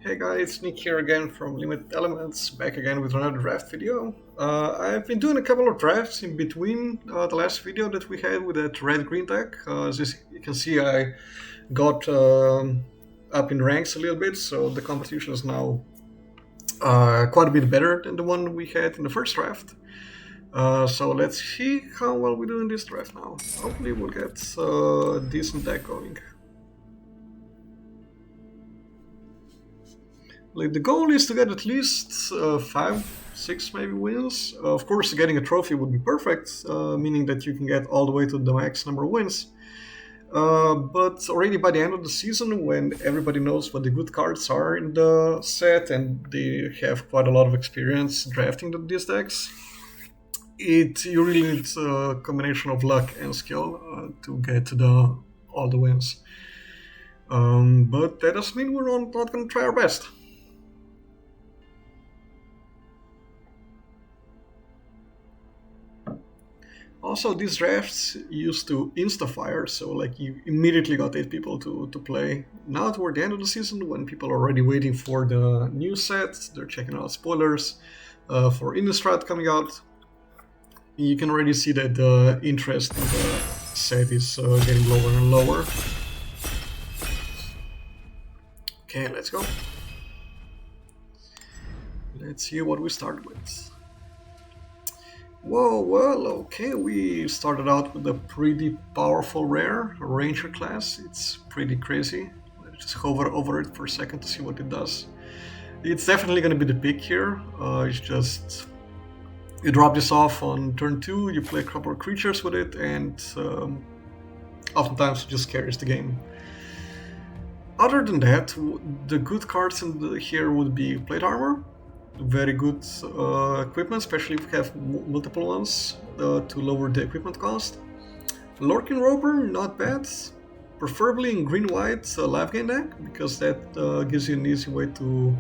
Hey guys, Nick here again from Limited Elements, back again with another draft video. I've been doing a couple of drafts in between the last video that we had with that red-green deck. You can see, I got up in ranks a little bit, so the competition is now quite a bit better than the one we had in the first draft. So let's see how well we do in this draft now. Hopefully we'll get a decent deck going. Like, the goal is to get at least 5, 6 maybe wins. Of course, getting a trophy would be perfect, meaning that you can get all the way to the max number of wins. But already by the end of the season, when everybody knows what the good cards are in the set and they have quite a lot of experience drafting these decks, you really need a combination of luck and skill to get to all the wins. But that doesn't mean we're not going to try our best. Also, these drafts used to insta-fire, so like you immediately got 8 people to play. Now toward the end of the season, when people are already waiting for the new set, they're checking out spoilers for Innistrad coming out, you can already see that the interest in the set is getting lower and lower. Okay, let's go. Let's see what we start with. Whoa, well, okay, we started out with a pretty powerful rare, Ranger class. It's pretty crazy. Let's just hover over it for a second to see what it does. It's definitely going to be the pick here. It's just, you drop this off on turn 2, you play a couple of creatures with it, and oftentimes it just carries the game. Other than that, the good cards here would be Plate Armor. Very good equipment, especially if you have multiple ones to lower the equipment cost. Lorkin Roper, not bad. Preferably in green-white live game deck, because that gives you an easy way to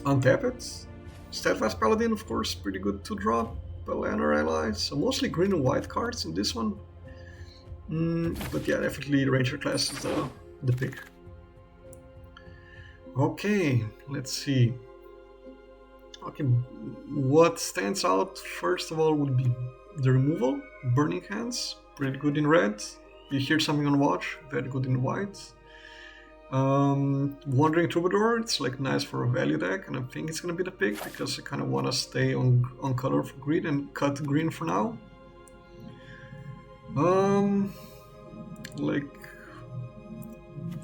untap it. Steadfast Paladin, of course, pretty good to drop. Balaner Ally, so mostly green and white cards in this one. But yeah, definitely Ranger class is the pick. Okay, let's see. Okay, what stands out first of all would be the removal. Burning Hands, pretty good in red. You hear something on watch, very good in white. Wandering Troubadour, it's like nice for a value deck, and I think it's gonna be the pick because I kind of want to stay on color for green and cut green for now.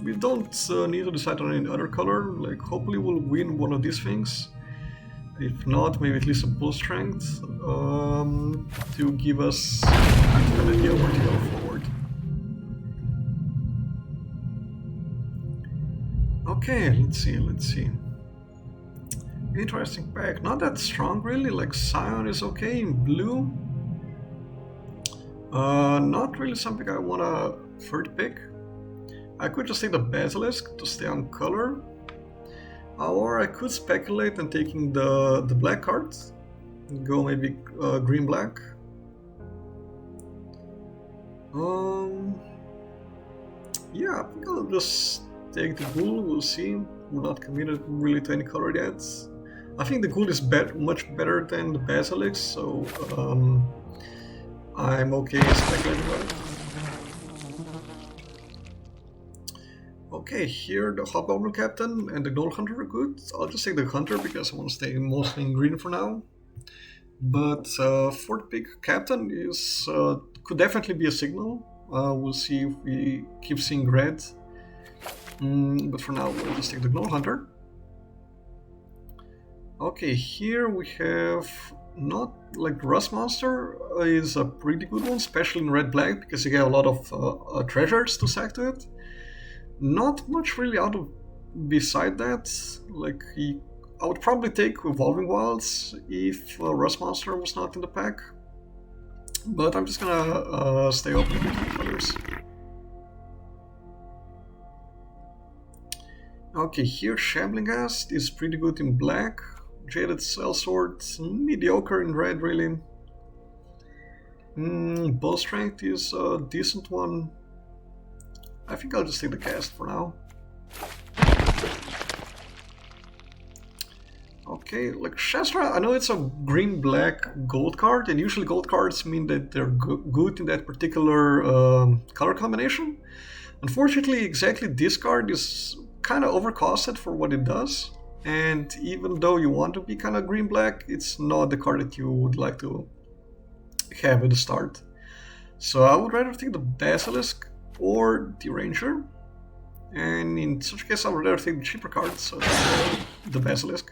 We don't need to decide on any other color. Like, hopefully we'll win one of these things. If not, maybe at least a pull strength to give us an idea where to go forward. Okay, let's see. Interesting pack. Not that strong really. Like, Scion is okay in blue. Not really something I wanna third pick. I could just take the Basilisk to stay on color, or I could speculate on taking the black cards, go maybe green-black. Yeah, I think I'll just take the Ghoul, we'll see. We're not committed really to any color yet. I think the Ghoul is much better than the Basilisk, so I'm okay speculating about it. Okay, here the Hobgoblin Captain and the Gnoll Hunter are good. I'll just take the Hunter because I want to stay mostly in green for now. But fourth pick Captain is could definitely be a signal. We'll see if we keep seeing red. But for now, we'll just take the Gnoll Hunter. Okay, here we have not like Rust Monster is a pretty good one, especially in red-black because you get a lot of treasures to sack to it. Not much really out of beside that. Like, I would probably take Evolving Wilds if Rust Monster was not in the pack. But I'm just gonna stay open between colors. Okay, here Shambling Ghast is pretty good in black. Jaded Sellsword, mediocre in red really. Bow Strength is a decent one. I think I'll just take the cast for now. Okay, like Shastra, I know it's a green, black, gold card, and usually gold cards mean that they're good in that particular color combination. Unfortunately, exactly this card is kind of overcosted for what it does, and even though you want to be kind of green-black, it's not the card that you would like to have at the start. So I would rather take the Basilisk or the Ranger, and in such a case I would rather take the cheaper card, so the Basilisk.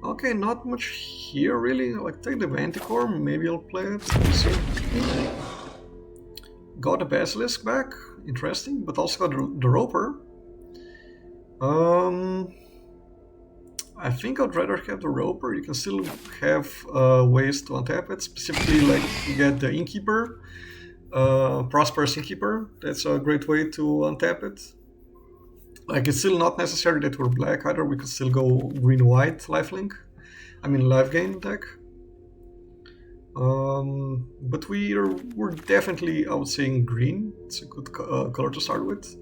Okay, not much here really. Like, take the Manticore, maybe I'll play it. Let's see. Got the Basilisk back, interesting, but also got the Roper. I think I'd rather have the Roper. You can still have ways to untap it, specifically like you get the Innkeeper, Prosperous Innkeeper. That's a great way to untap it. Like, it's still not necessary that we're black either. We could still go green-white lifelink. I mean, life gain deck. But we're definitely, I would say, in green. It's a good color to start with.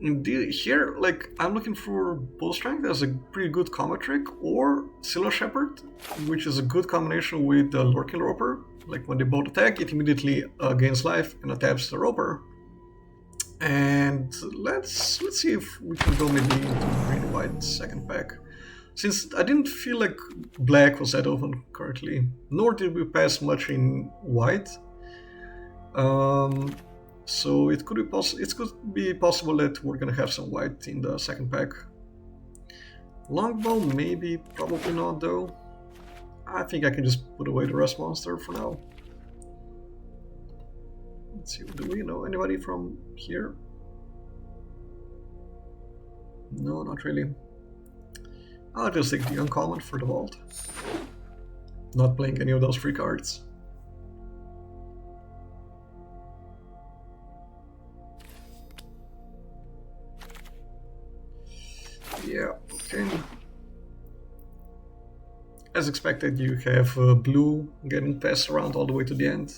Indeed, here, like, I'm looking for Bull Strength as a pretty good combat trick, or Scylla Shepherd, which is a good combination with the Lurking Roper. Like, when they both attack, it immediately gains life and attacks the Roper. And let's see if we can go maybe into green-white second pack. Since I didn't feel like black was that open currently, nor did we pass much in white. So it could be possible that we're gonna have some white in the second pack. Longbow, maybe, probably not though. I think I can just put away the Rust Monster for now. Let's see, do we know anybody from here? No, not really. I'll just take the uncommon for the vault. Not playing any of those free cards. Yeah, okay. As expected, you have blue getting passed around all the way to the end.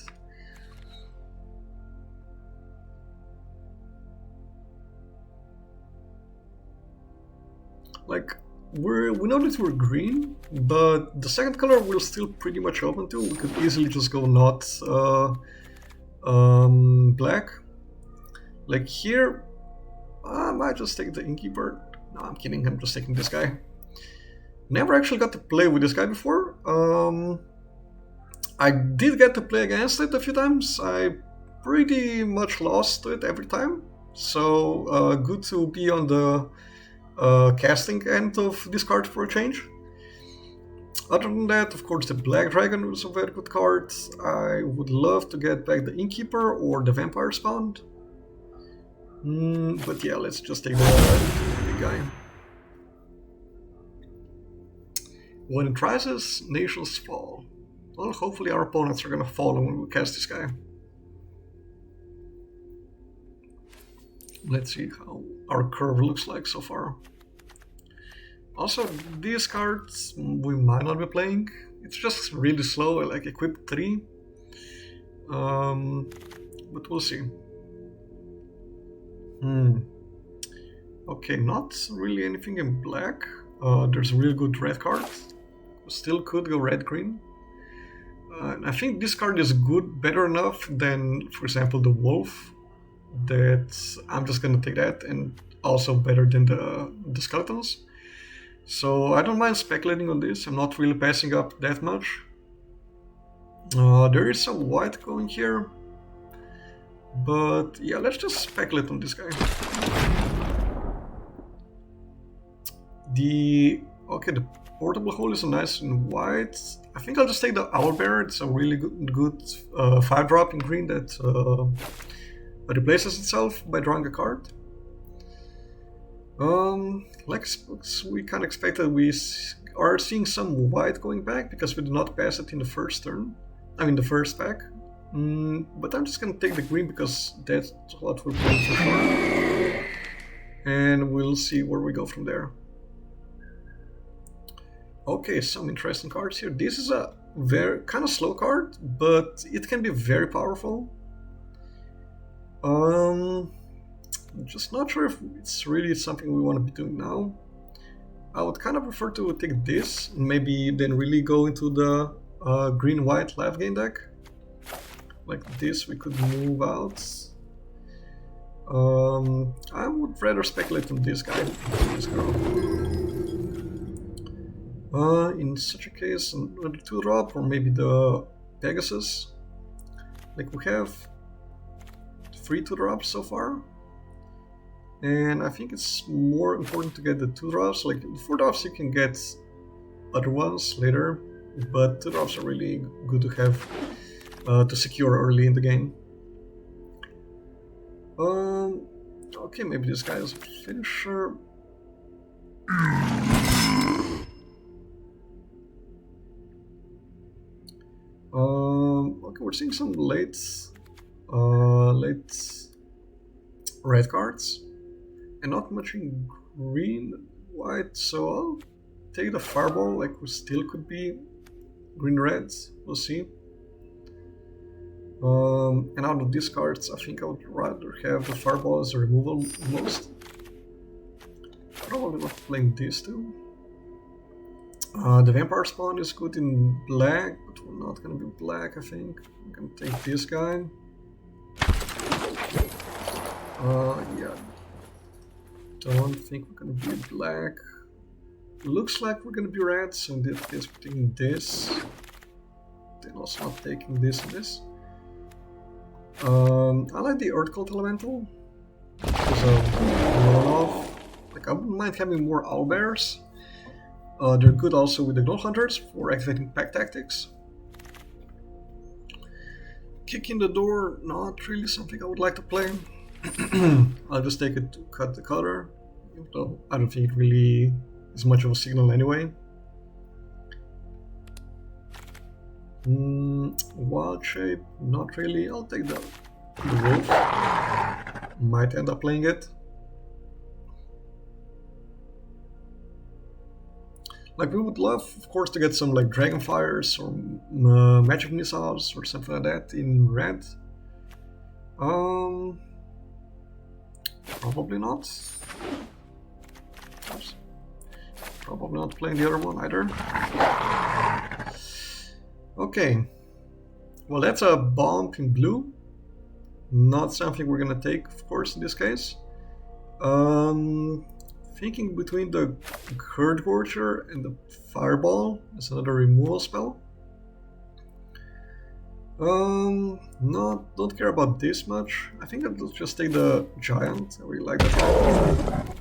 Like, we know that we're green, but the second color we're still pretty much open to. We could easily just go not black. Like here, I might just take the Innkeeper. No, I'm kidding, I'm just taking this guy. Never actually got to play with this guy before. I did get to play against it a few times. I pretty much lost to it every time. So good to be on the casting end of this card for a change. Other than that, of course, the Black Dragon was a very good card. I would love to get back the Innkeeper or the Vampire Spawn. But yeah, let's just take the big guy. When it rises, nations fall. Well, hopefully our opponents are gonna fall when we cast this guy. Let's see how our curve looks like so far. Also, these cards we might not be playing. It's just really slow, like equip 3. But we'll see. Okay, not really anything in black. There's a really good red card. Still could go red-green. I think this card is good, better enough than, for example, the Wolf. That I'm just gonna take that, and also better than the Skeletons. So I don't mind speculating on this. I'm not really passing up that much. There is some white going here. But yeah, let's just speculate on this guy. The Portable Hole is a nice and white. I think I'll just take the Owlbearer. It's a really good 5-drop in green that replaces itself by drawing a card. Like we kind of expected, we are seeing some white going back because we did not pass it in the first turn. I mean the first pack. But I'm just gonna take the green because that's what we're playing so far. And we'll see where we go from there. Okay, some interesting cards here. This is a very kind of slow card, but it can be very powerful. I'm just not sure if it's really something we want to be doing now. I would kind of prefer to take this and maybe then really go into the green-white live game deck. Like this, we could move out. I would rather speculate on this guy, this girl. In such a case, another 2-drop or maybe the Pegasus. Like we have 3 2-drops so far. And I think it's more important to get the 2-drops. Like the 4-drops you can get other ones later, but 2-drops are really good to have to secure early in the game. Okay, maybe this guy is a finisher. Okay, we're seeing some late red cards. And not much in green, white, so I'll take the fireball. Like we still could be green reds, we'll see. And out of these cards, I think I would rather have the fireball as a removal most. Probably not playing these two. The vampire spawn is good in black, but we're not gonna be black, I think. I'm gonna take this guy. Yeah. Don't think we're gonna be black. Looks like we're gonna be red, so in this case we're taking this. Then also not taking this and this. I like the Earth Cult Elemental. Because of like I wouldn't mind having more owlbears. They're good also with the Gnoll Hunters for activating pack tactics. Kicking the door, not really something I would like to play. I'll just take it to cut the color, though I don't think it really is much of a signal anyway. Wild shape, not really. I'll take the wolf. Might end up playing it. Like we would love, of course, to get some like Dragonfires or Magic Missiles or something like that in red. Probably not. Oops. Probably not playing the other one either. Okay. Well, that's a bump in blue. Not something we're gonna take, of course, in this case. Thinking between the Herd Gorger and the Fireball as another removal spell. Don't care about this much. I think I'll just take the Giant. I really like that.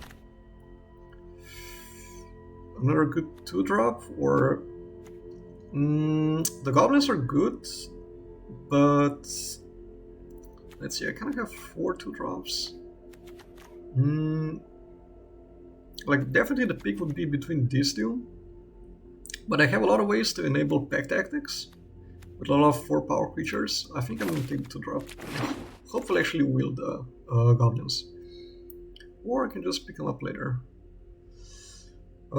Another good 2-drop, or the Goblins are good, but let's see. I kind of have 4 2-drops. Like definitely the pick would be between these two, but I have a lot of ways to enable pack tactics with a lot of 4-power creatures. I think I'm gonna take the 2-drop. Hopefully actually wield the Goblins. Or I can just pick them up later. I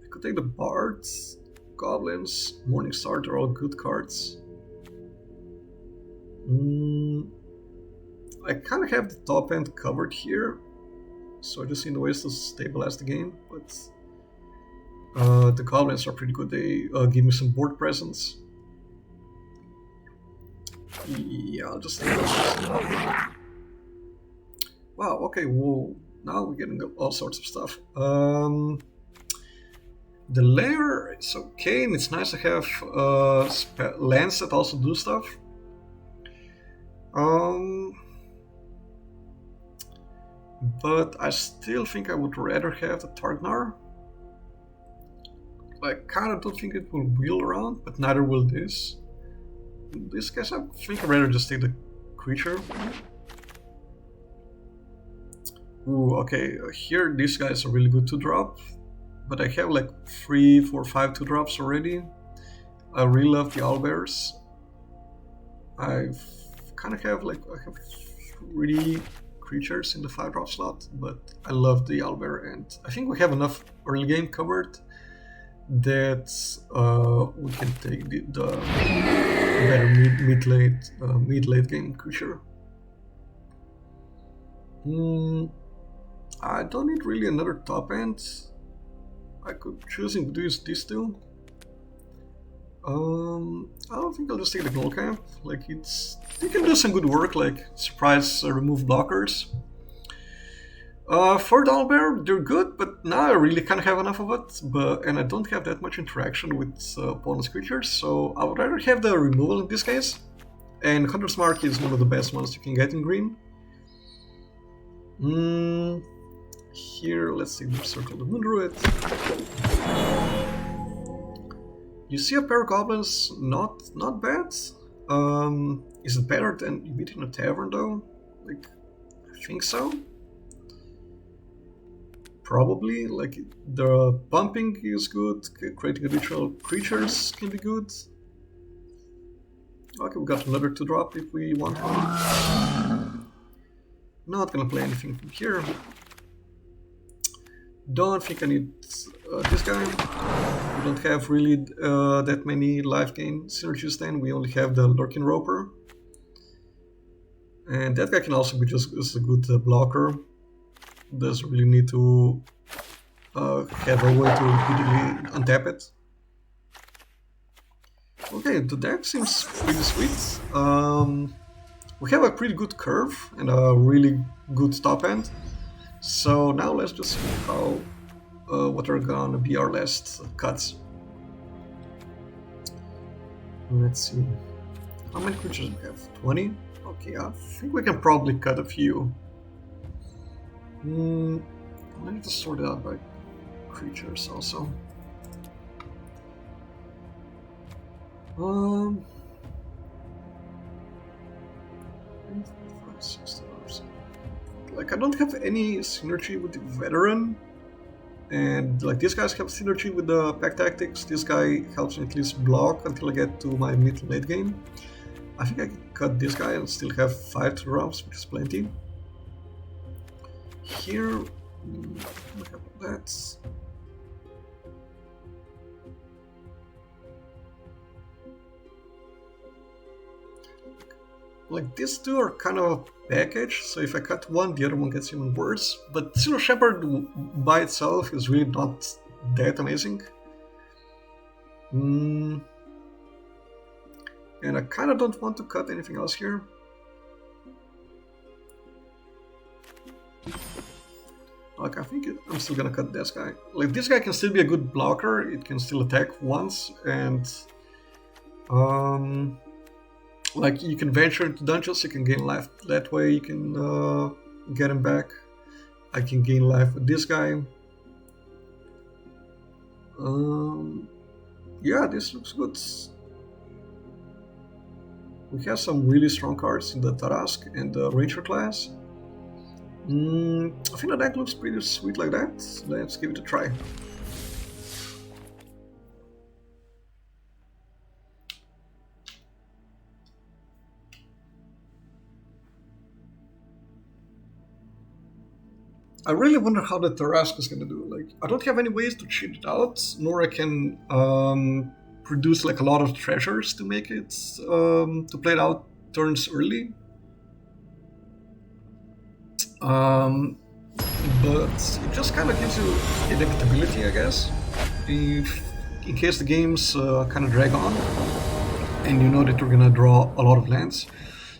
could take the Bards, Goblins, Morningstar, they're all good cards. I kind of have the top end covered here, so I just need ways to stabilize the game, but the Goblins are pretty good. They give me some board presence. Yeah, I'll just take those. Wow, okay, whoa. Now we're getting all sorts of stuff. The lair is okay, and it's nice to have lands that also do stuff. But I still think I would rather have the Targnar. I kind of don't think it will wheel around, but neither will this. In this case, I think I'd rather just take the creature. Ooh, okay, here these guys are really good to drop, but I have like 3, 4, 5 2-drops already. I really love the owlbears. I kind of have like, I have 3 creatures in the 5-drop slot, but I love the owlbear, and I think we have enough early game covered that we can take the better mid-late game creature. I don't need really another top end. I could choose to use these two. I don't think I'll just take the Gnoll Camp. Like, you can do some good work, like surprise remove blockers. For Downbear, they're good, but now I really can't have enough of it, and I don't have that much interaction with opponent's creatures, so I would rather have the removal in this case. And Hunter's Mark is one of the best ones you can get in green. Here, let's see, Circle the Moon Druid. You see a pair of goblins, not bad. Is it better than you beat in a tavern though? Like, I think so. Probably, like, the pumping is good, creating additional creatures can be good. Okay, we got another 2-drop if we want one. Not gonna play anything from here. Don't think I need this guy. We don't have really that many life gain synergies then, we only have the Lurking Roper. And that guy can also be just as a good blocker. Doesn't really need to have a way to repeatedly untap it. Okay, the deck seems pretty sweet. We have a pretty good curve and a really good top end. So now let's just see how what are gonna be our last cuts. Let's see. How many creatures do we have? 20? Okay, I think we can probably cut a few. I need to sort it out by creatures also. Like, I don't have any synergy with the veteran, and like these guys have synergy with the pack tactics. This guy helps me at least block until I get to my mid to late game. I think I can cut this guy and still have 5 drops, which is plenty. Here, that's like these two are kind of a package, so if I cut one, the other one gets even worse. But Zero Shepherd by itself is really not that amazing. And I kind of don't want to cut anything else here. Like, I think I'm still gonna cut this guy. Like, this guy can still be a good blocker, it can still attack once, and like, you can venture into dungeons, you can gain life that way, you can get him back. I can gain life with this guy. Yeah, this looks good. We have some really strong cards in the Tarask and the Ranger class. I think the deck looks pretty sweet like that. Let's give it a try. I really wonder how the Tarask is going to do. Like, I don't have any ways to cheat it out, nor I can produce like a lot of treasures to make it to play it out turns early. But it just kind of gives you inevitability, I guess. If, in case the games kind of drag on, and you know that you're gonna draw a lot of lands,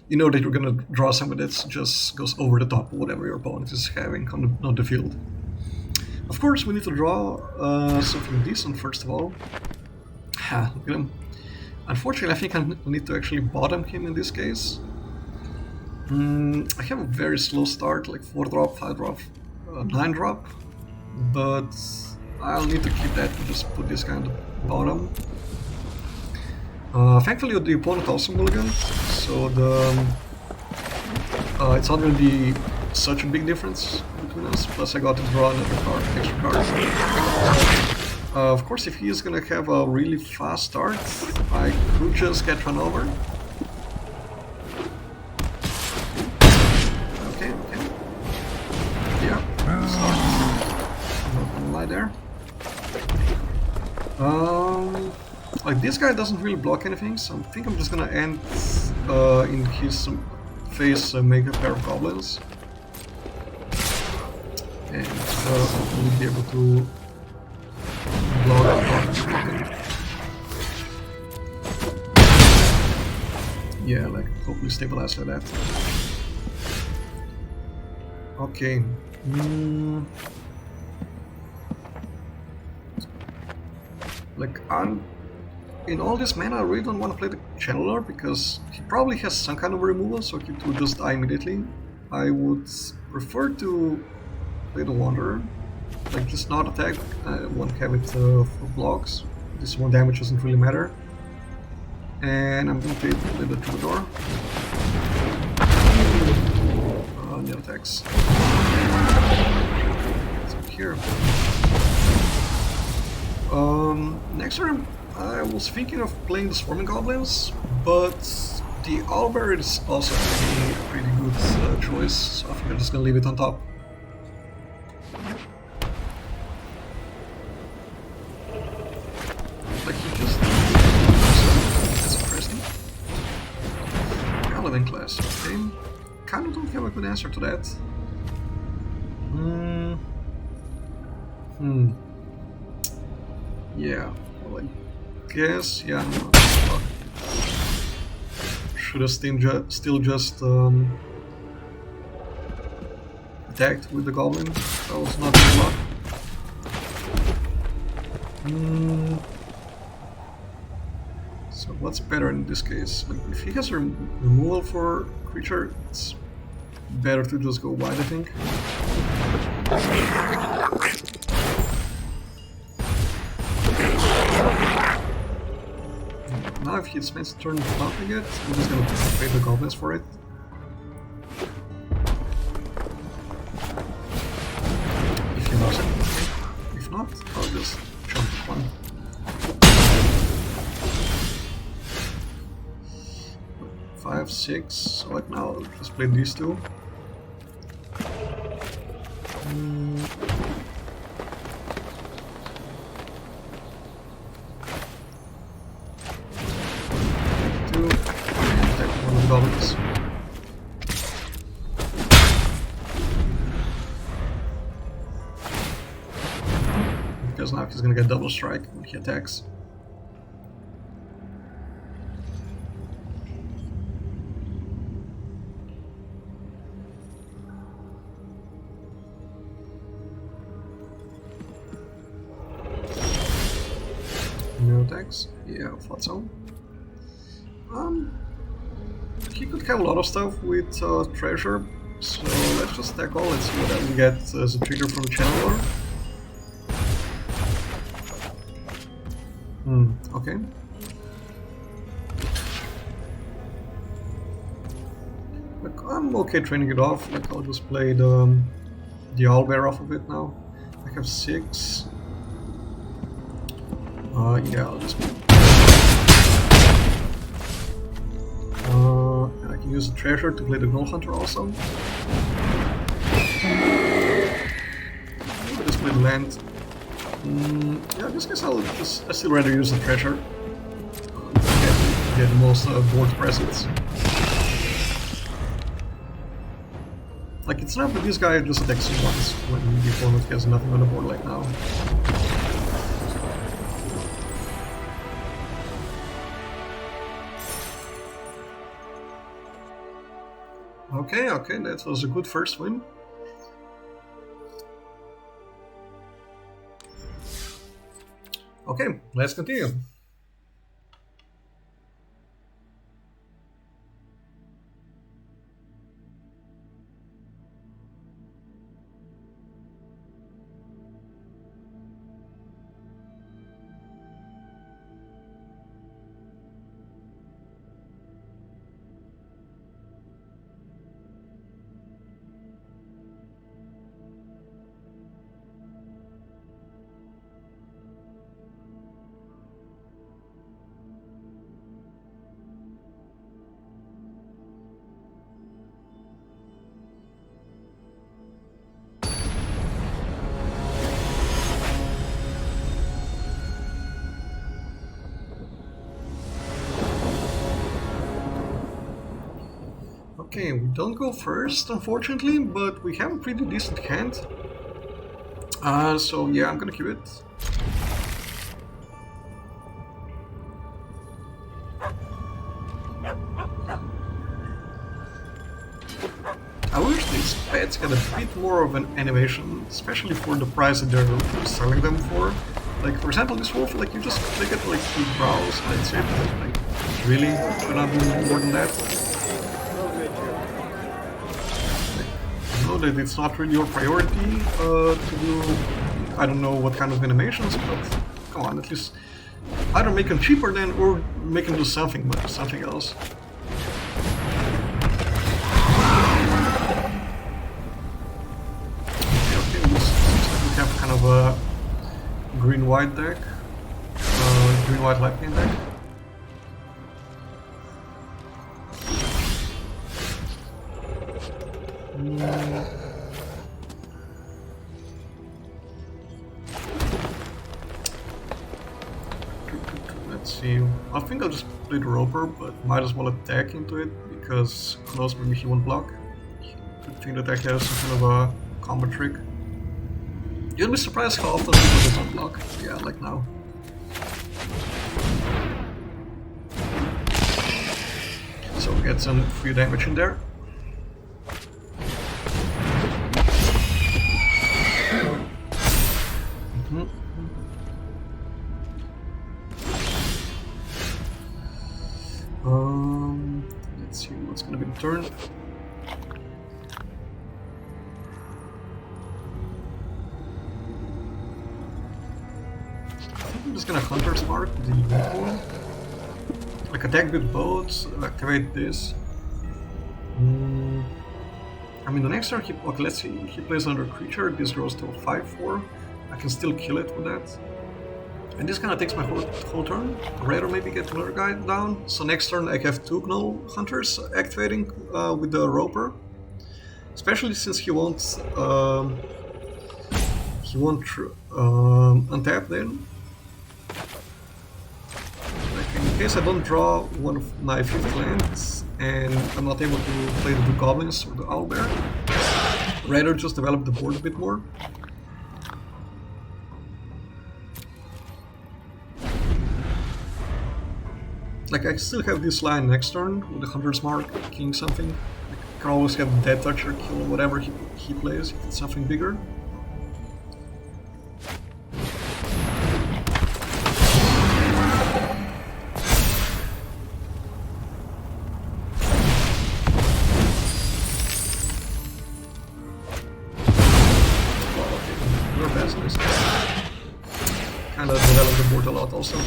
you know that you're gonna draw something that just goes over the top of whatever your opponent is having on the field. Of course, we need to draw something decent first of all. Ha, look at him. Unfortunately, I think I need to actually bottom him in this case. I have a very slow start, like 4-drop, 5-drop, 9-drop, but I'll need to keep that and just put this guy on the bottom. Thankfully, the opponent also mulliganed, so it's not going to be such a big difference between us. Plus, I got to draw another extra card. Of course, if he is going to have a really fast start, I could just get run over. Okay. Yeah, start. I'm not gonna lie there. Like, this guy doesn't really block anything, so I think I'm just gonna end in his face make a pair of goblins. and we'll be able to blow that. Yeah, like hopefully stabilize like that. Okay. Like in all this mana, I really don't want to play the Channeler because he probably has some kind of removal, so he would just die immediately. I would prefer to play the Wanderer, like just not attack. I won't have it for blocks. This 1 damage doesn't really matter. And I'm going to play the Troubadour. No attacks. So here. Next turn, I was thinking of playing the Swarming Goblins, but the Owlbear is also a pretty good choice, so I think I'm just gonna leave it on top. Like he just... That's interesting. Paladin class, okay. Kinda don't have a good answer to that. Yeah, well, I guess, yeah, no, fuck. Should have still just attacked with the goblin. That was not good luck. So what's better in this case? Like, if he has removal for creature, it's better to just go wide, I think. Now if he spends a turn bumping it, I'm just gonna pay the goblins for it. If he knows it. If not, I'll just jump one. Five, six, so like now I'll just play these two. Goblins. Because now he's gonna get double strike when he attacks. No attacks? Yeah, I thought so. He could have a lot of stuff with treasure, so let's just attack all. Let's see what we get as a trigger from the Channeler. Okay. Like, I'm okay training it off. Like, I'll just play the Owlbear off of it now. I have 6. Yeah, I'll just. And I can use the treasure to play the Gnoll Hunter also. Maybe just play the land. Yeah, in this case I still rather use the treasure. Get the most board presence. Like, it's not that this guy just attacks you once when the opponent has nothing on the board like now. Okay, that was a good first win. Okay, let's continue. Okay, we don't go first, unfortunately, but we have a pretty decent hand. So yeah, I'm gonna keep it. I wish these pets had a bit more of an animation, especially for the price that they're selling them for. Like, for example, this wolf, like, you just click it, like, you browse, and that's it. Like, really? Could not do more than that? I know that it's not really your priority to do, I don't know what kind of animations, but come on, at least either make them cheaper then, or make them do something else. Kind of a green-white deck, green-white lightning deck. Let's see. I think I'll just play the Roper, but might as well attack into it because who knows, maybe he won't block. Could think that deck has some kind of a combo trick. You'll be surprised how often people don't block. Yeah, like now. So get some free damage in there. Let's see what's gonna be the turn. I'm just gonna Hunter's Mark the unicorn. Like attack with boats, activate this. I mean, the next turn, okay, let's see, he plays another creature, this grows to a 5/4. I can still kill it with that. And this kind of takes my whole turn. I'd rather maybe get another guy down. So next turn I have 2 Gnoll Hunters activating with the Roper. Especially since he won't untap then. In case I don't draw one of my 5th lands and I'm not able to play the 2 Goblins or the Owlbear, rather just develop the board a bit more. Like, I still have this line next turn with the Hunter's Mark, killing something. I can always have Dead Toucher kill whatever he plays if it's something bigger. Kind of develop the board a lot also.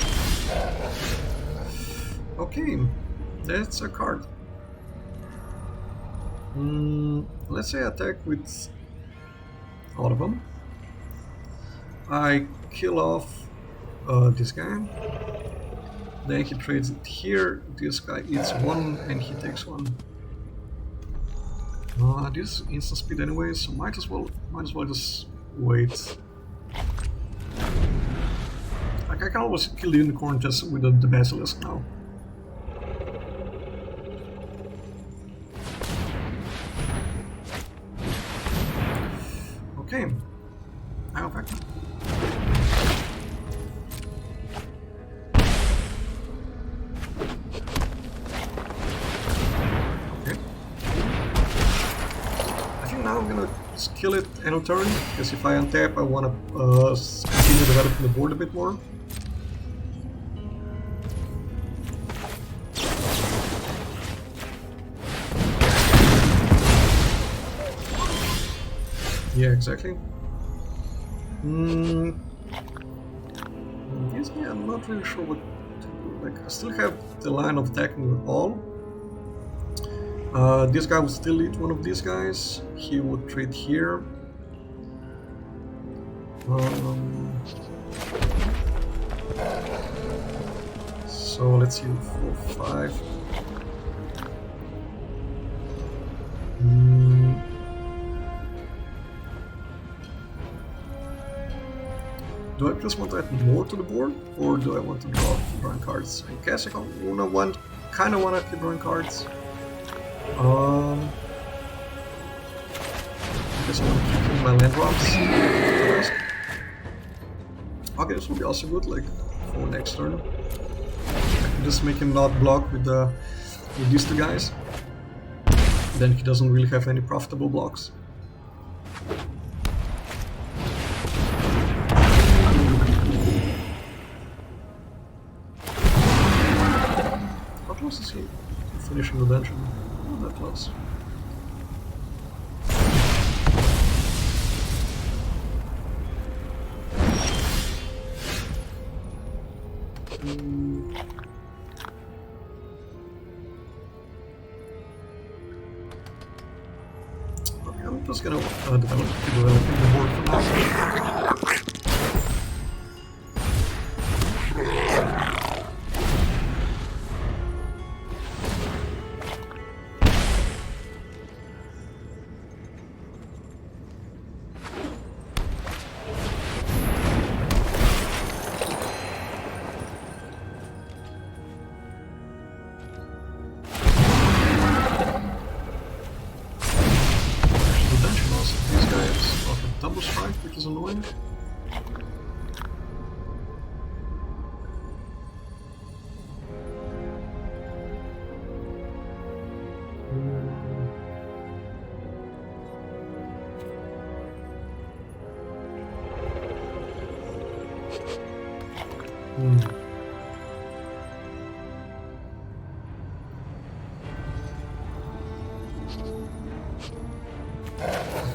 Okay, that's a card. Let's say I attack with all of them. I kill off this guy. Then he trades it here. This guy eats 1 and he takes 1. This is instant speed anyway, so might as well just wait. Like, I can always kill the unicorn just with the basilisk now. Okay, I'll back. Okay. I think now I'm gonna just kill it end of turn, because if I untap, I wanna continue developing the board a bit more. Yeah, exactly. Yes, yeah, I'm not really sure what to do. Like, I still have the line of attacking with all. This guy would still eat one of these guys. He would trade here. So let's see, 4, 5. Do I just want to add more to the board, or do I want to keep drawing cards? I guess I kind of want to keep drawing cards. I guess I want to keep my land drops. Okay, this will be also good, like, for next turn. I can just make him not block with these two guys. Then he doesn't really have any profitable blocks. How close is he to finishing the dungeon? Not that close. Okay, I'm just gonna develop the board for now. Double strike, which is annoying.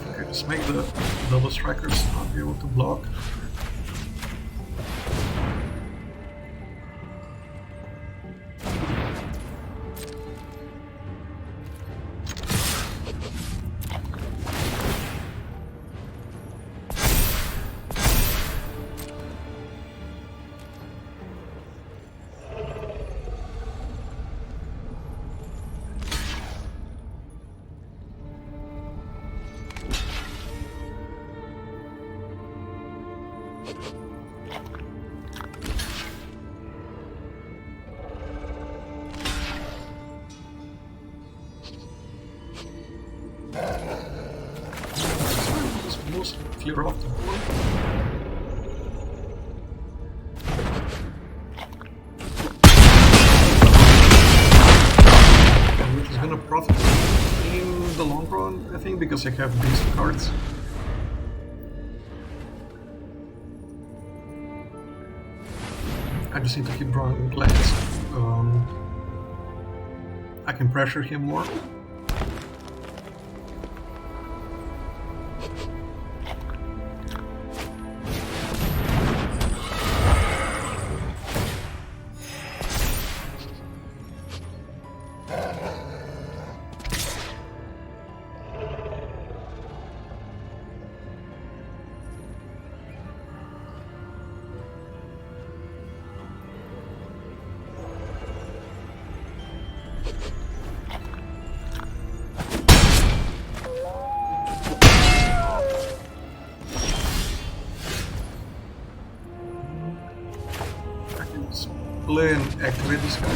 Okay, just make the double strikers not be able to block. Just clear off the board. Which is gonna profit in the long run, I think, because I have these cards. I just need to keep drawing lands. I can pressure him more. Play and activate this guy.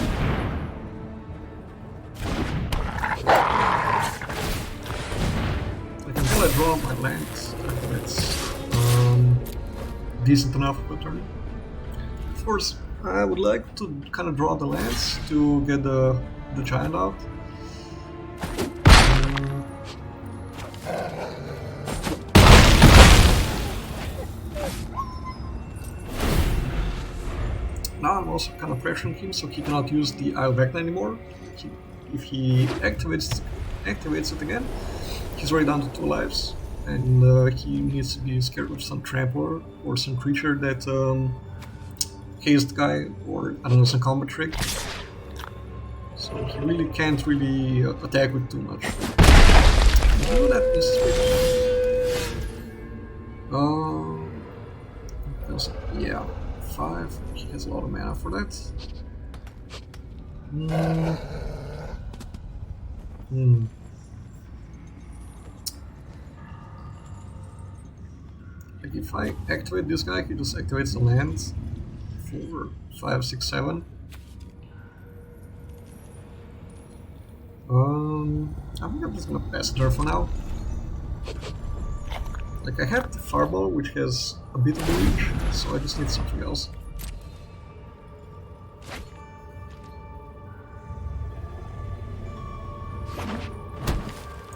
Like, until I draw my lands, it's decent enough for a turn. Of course, I would like to kind of draw the lands to get the giant out. Now I'm also kind of pressuring him, so he cannot use the Isle Vecna anymore. If he activates it again, he's already down to 2 lives, and he needs to be scared of some trampler or some creature that haste guy, or I don't know, some combat trick. So he really can't really attack with too much. Do that this yeah. 5. He has a lot of mana for that. Like, if I activate this guy, he just activates the land. 4, 5, 6, 7. I think I'm just gonna pass there for now. Like, I have the Fireball, which has a bit of a reach, so I just need something else.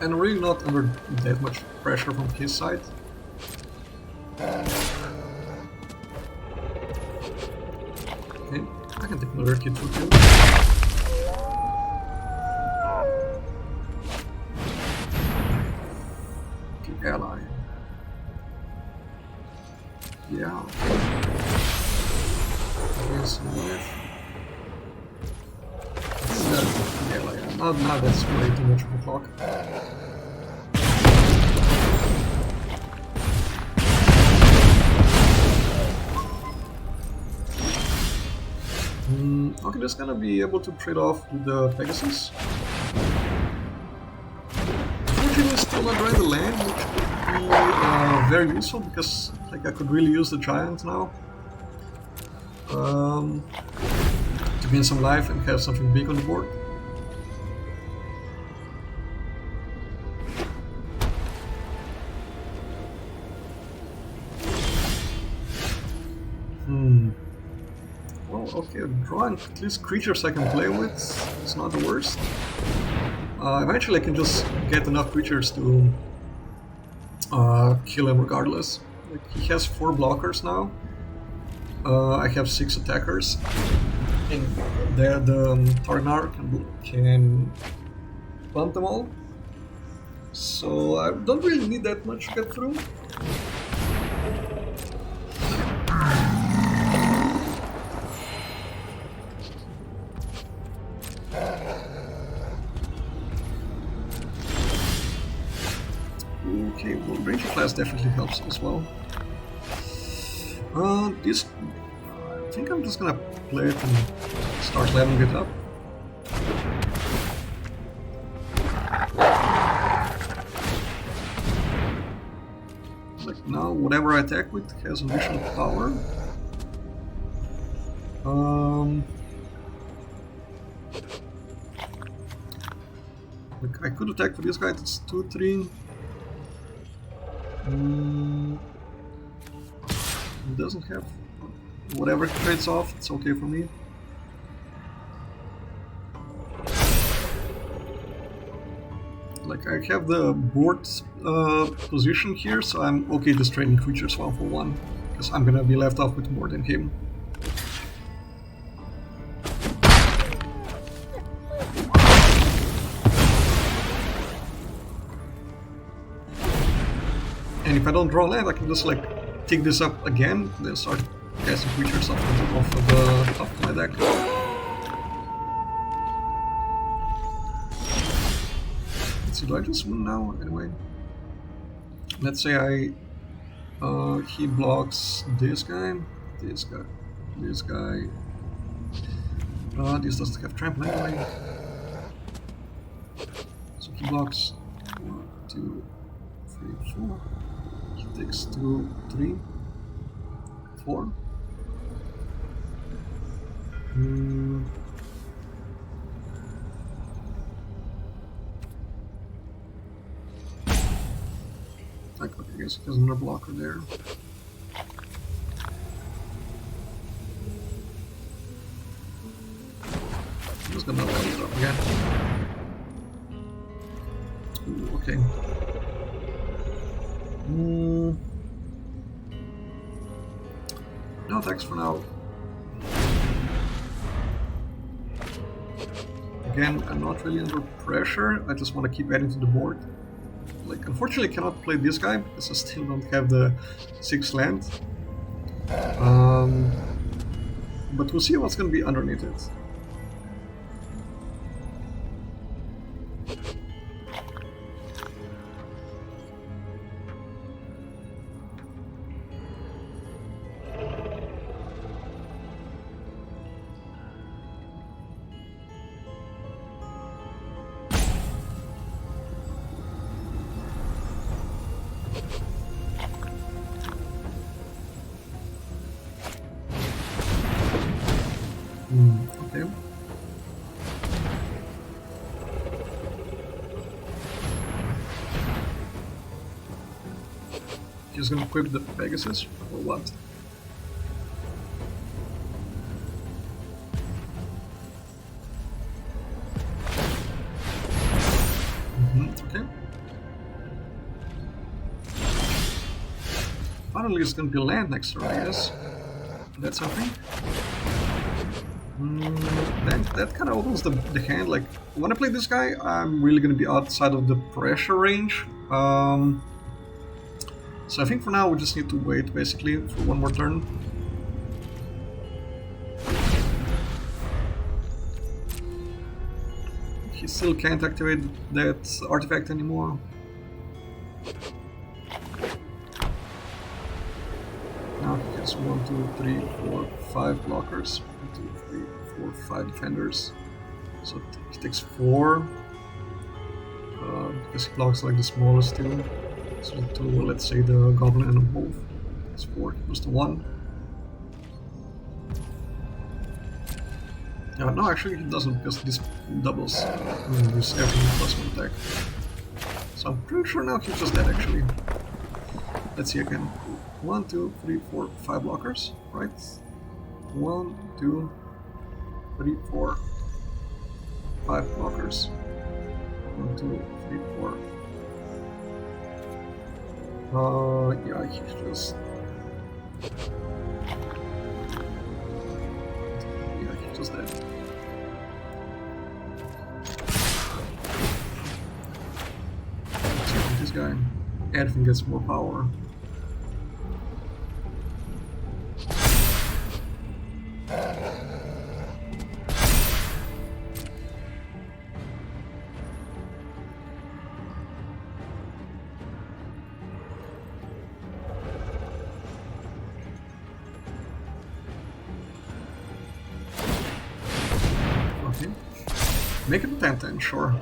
And I'm really not under that much pressure from his side. Okay, I can take another kid for kill. Okay, ally. Yeah. Yes, now that's way too much of a clock. Okay, just gonna be able to trade off with the Pegasus. Unfortunately, still not drawing the land, which could be very useful because like I could really use the giant now to gain some life and have something big on the board. Well, okay, drawing at least creatures I can play with is not the worst. Eventually I can just get enough creatures to kill him regardless. Like, he has 4 blockers now. I have 6 attackers. And the Tarnar can bump them all. So I don't really need that much to get through. Okay, well, Ranger class definitely helps as well. This, I think I'm just gonna play it and start leveling it up. Like now, whatever I attack with has additional power. Like I could attack for this guy. That's 2-3. He doesn't have whatever he trades off, it's okay for me. Like I have the board position here, so I'm okay just trading creatures 1 for 1, because I'm gonna be left off with more than him. And if I don't draw land, I can just like take this up again, then start casting creatures off of the top of my deck. Let's see, do I just win now? Anyway, let's say he blocks this guy, this guy, this guy. This doesn't have trample anyway. So he blocks 1, 2, 3, 4. He takes 2, 3, 4. I guess he has another blocker there. I'm just gonna level it up again. Ooh, okay. No attacks for now. Again, I'm not really under pressure, I just want to keep adding to the board. Like, unfortunately I cannot play this guy because I still don't have the 6 land. But we'll see what's going to be underneath it. Okay. He's gonna equip the Pegasus, or what? Okay. Finally, it's gonna be land next turn, I guess. That's something. That kind of opens the hand. Like, when I play this guy, I'm really gonna be outside of the pressure range. So I think for now we just need to wait, basically, for one more turn. He still can't activate that artifact anymore. Now he has 1, 2, 3, 4, 5 blockers. 1, 2, 3, 4, 5 defenders. So he takes 4. Because he blocks like the smallest two. So the 2, let's say the goblin and a wolf. It's 4 equals to 1. No, actually he doesn't, because this doubles. This everything plus 1 attack. So I'm pretty sure now he's just dead, actually. Let's see again. 1, 2, 3, 4, 5 blockers, right? 1, 2, 3, 4, 5 blockers. 1, 2, 3, 4. Yeah, he's just... Yeah, he's just dead. So this guy, everything gets more power. Make it a 10-10, sure.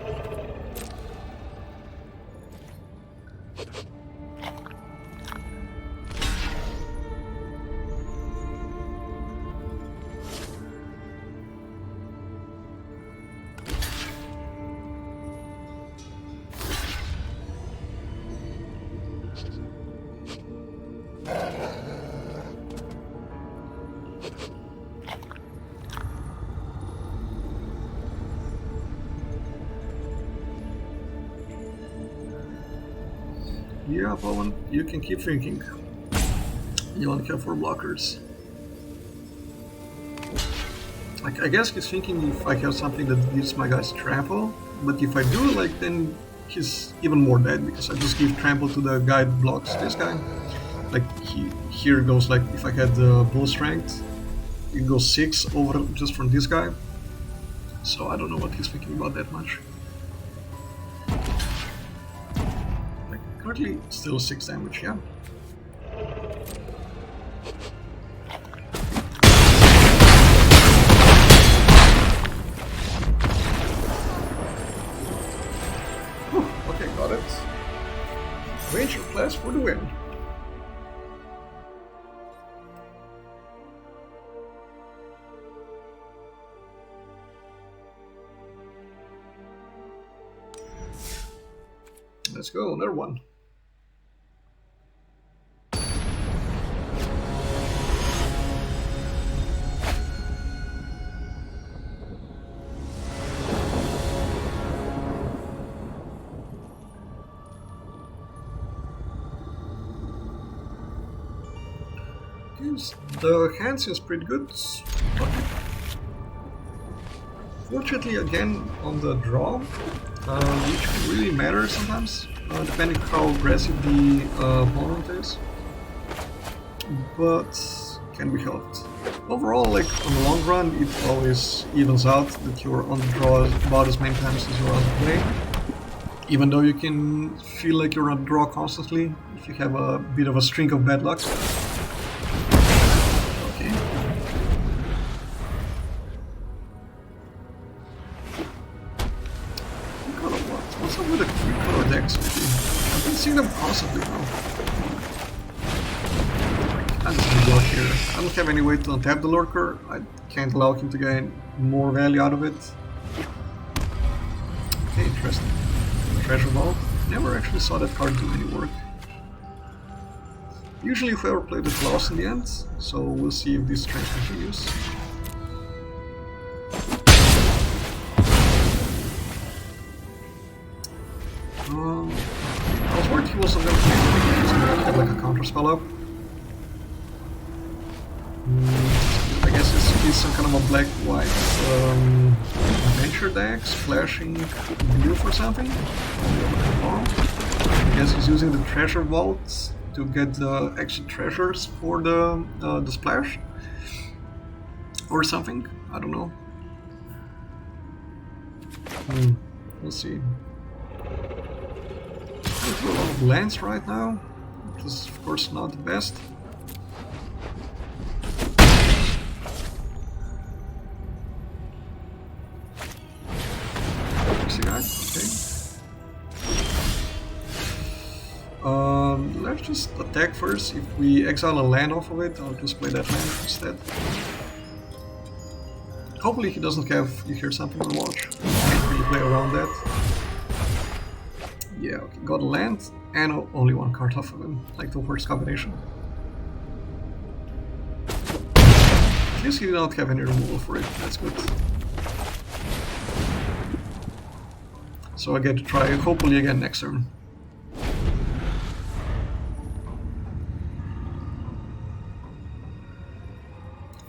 Yeah, Pawan, you can keep thinking. You only have 4 blockers. Like, I guess he's thinking if I have something that gives my guys trample, but if I do, like, then he's even more dead, because I just give trample to the guy that blocks this guy. Like, here it goes, like, if I had the bull strength, it goes 6 over just from this guy. So I don't know what he's thinking about that much. Currently, still 6 damage, yeah. Whew, okay, got it. Ranger class for the win. Let's go, another one. The hand seems pretty good. Fortunately, again, on the draw, which can really matter sometimes, depending how aggressive the opponent is. But can be helped. Overall, like, on the long run, it always evens out that you're on the draw about as many times as you're on the play. Even though you can feel like you're on the draw constantly, if you have a bit of a string of bad luck. What's up with the 3-color decks? I've been seeing them constantly now. I'm just gonna go here. I don't have any way to untap the lurker. I can't allow him to gain more value out of it. Okay, interesting. Treasure vault. Never actually saw that card do any work. Usually whoever played it lost in the end, so we'll see if this trend continues. I was worried he wasn't going to play anything, he was going to have like a counter spell up. I guess it's some kind of a black-white adventure deck, splashing blue for something. I guess he's using the treasure vaults to get the extra treasures for the splash. Or something, I don't know. We'll see. A lot of lands right now, which is of course not the best. Okay. Let's just attack first. If we exile a land off of it, I'll just play that land instead. Hopefully he doesn't have you hear something on watch. Can't really play around that. Yeah, okay, got a land and only one card off of him, like the worst combination. At least he did not have any removal for it, that's good. So I get to try hopefully again next turn.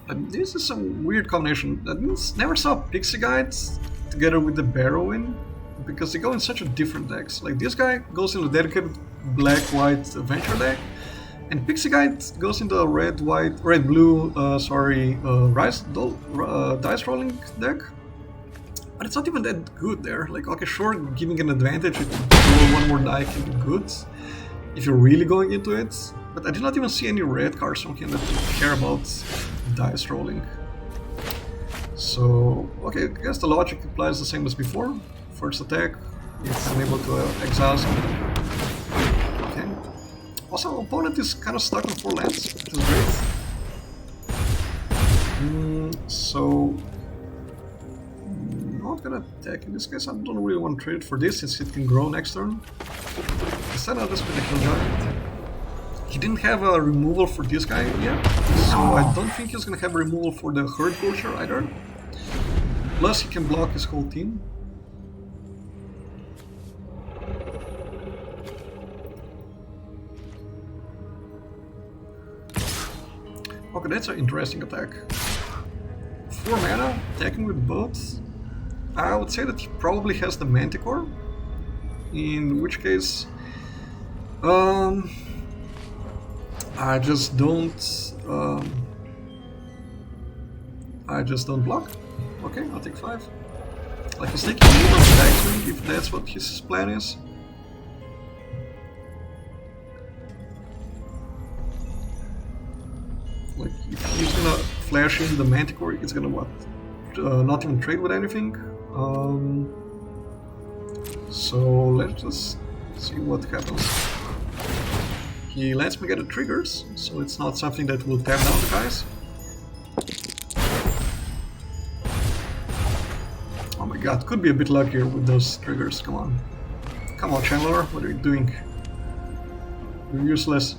But this is some weird combination. That means never saw Pixie Guides together with the Barrow in, because they go in such a different decks. Like this guy goes in the dedicated black-white adventure deck, and Pixie Guide goes in the red-blue dice rolling deck. But it's not even that good there. Like, okay, sure, giving an advantage if you roll one more die can be good if you're really going into it. But I did not even see any red cards from him that care about dice rolling. So, okay, I guess the logic applies the same as before. First attack, if I'm able to exile something. Okay. Also, opponent is kind of stuck on 4 lands, which is great. So, not gonna attack in this case. I don't really want to trade it for this since it can grow next turn. Instead, I'll just play the Killjoy. He didn't have a removal for this guy yet, so I don't think he's gonna have a removal for the Herd Vulture either. Plus, he can block his whole team. Okay, that's an interesting attack. 4 mana, attacking with both. I would say that he probably has the Manticore, in which case I just don't block. Okay, I'll take 5. Like he's taking more attacks me if that's what his plan is. Like if he's gonna flash in the Manticore, it's gonna what? Not even trade with anything. So let's just see what happens. He lets me get the triggers, so it's not something that will tap down the guys. Oh my god, could be a bit luckier with those triggers, come on. Come on, Chandler, what are you doing? You're useless.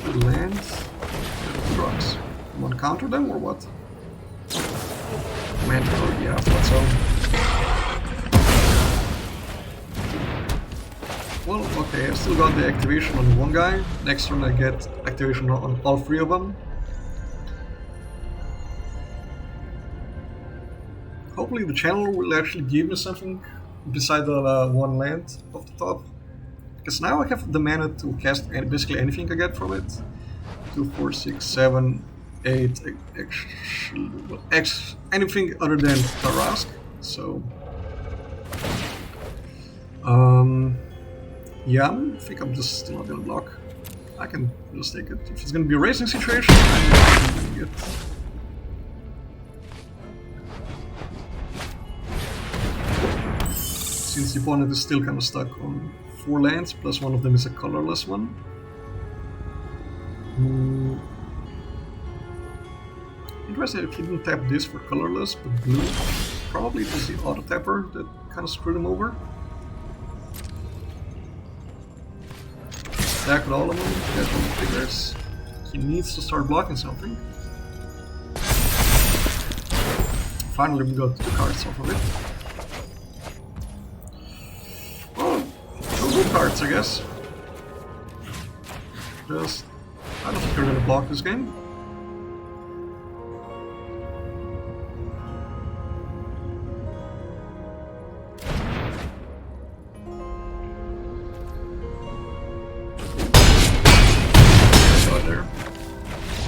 Good lands. Drugs. You want to counter them or what? Mandatory, yeah, I thought so. Well, okay, I still got the activation on one guy. Next turn I get activation on all 3 of them. Hopefully the channel will actually give me something beside the one land off the top. Because now I have the mana to cast basically anything I get from it. 2, 4, 6, 7, 8, anything other than Tarask. So, yeah, I think I'm just still not gonna block. I can just take it. If it's gonna be a racing situation, I'm doing it. Since the opponent is still kind of stuck on 4 lands, plus one of them is a colorless one. Interesting if he didn't tap this for colorless, but blue. Probably it was the auto tapper that kind of screwed him over. attack with all of them, get all the triggers. He needs to start blocking something. Finally we got 2 cards off of it. Oh, 2 good cards I guess. Just, I don't think we're gonna block this game.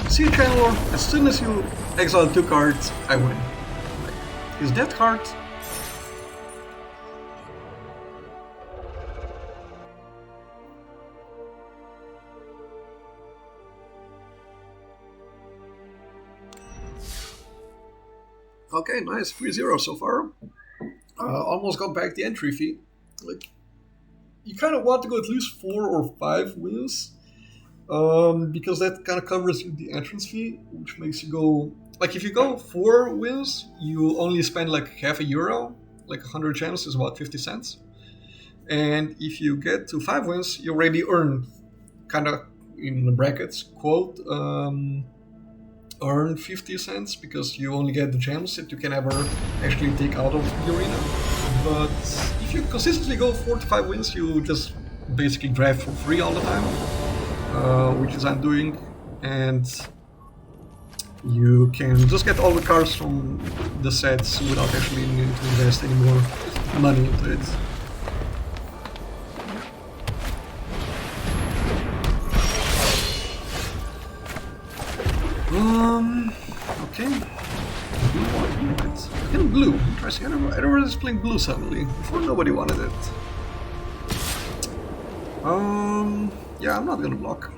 See Channel, as soon as you exile 2 cards, I win. Is that card? Okay, nice, 3-0 so far. Almost got back the entry fee. Like, you kind of want to go at least 4 or 5 wins. Because that kind of covers the entrance fee, which makes you go... Like, if you go 4 wins, you only spend like half a euro, like 100 gems is about 50 cents. And if you get to 5 wins, you already earn, kind of in the brackets, quote, earn 50 cents, because you only get the gems that you can ever actually take out of the arena. But if you consistently go 4 to 5 wins, you just basically draft for free all the time. Which is I'm doing, and you can just get all the cards from the sets without actually needing to invest any more money into it. Okay. Blue one, right. Again, blue. Interesting. Everyone is playing blue suddenly. Before nobody wanted it. Yeah, I'm not gonna block.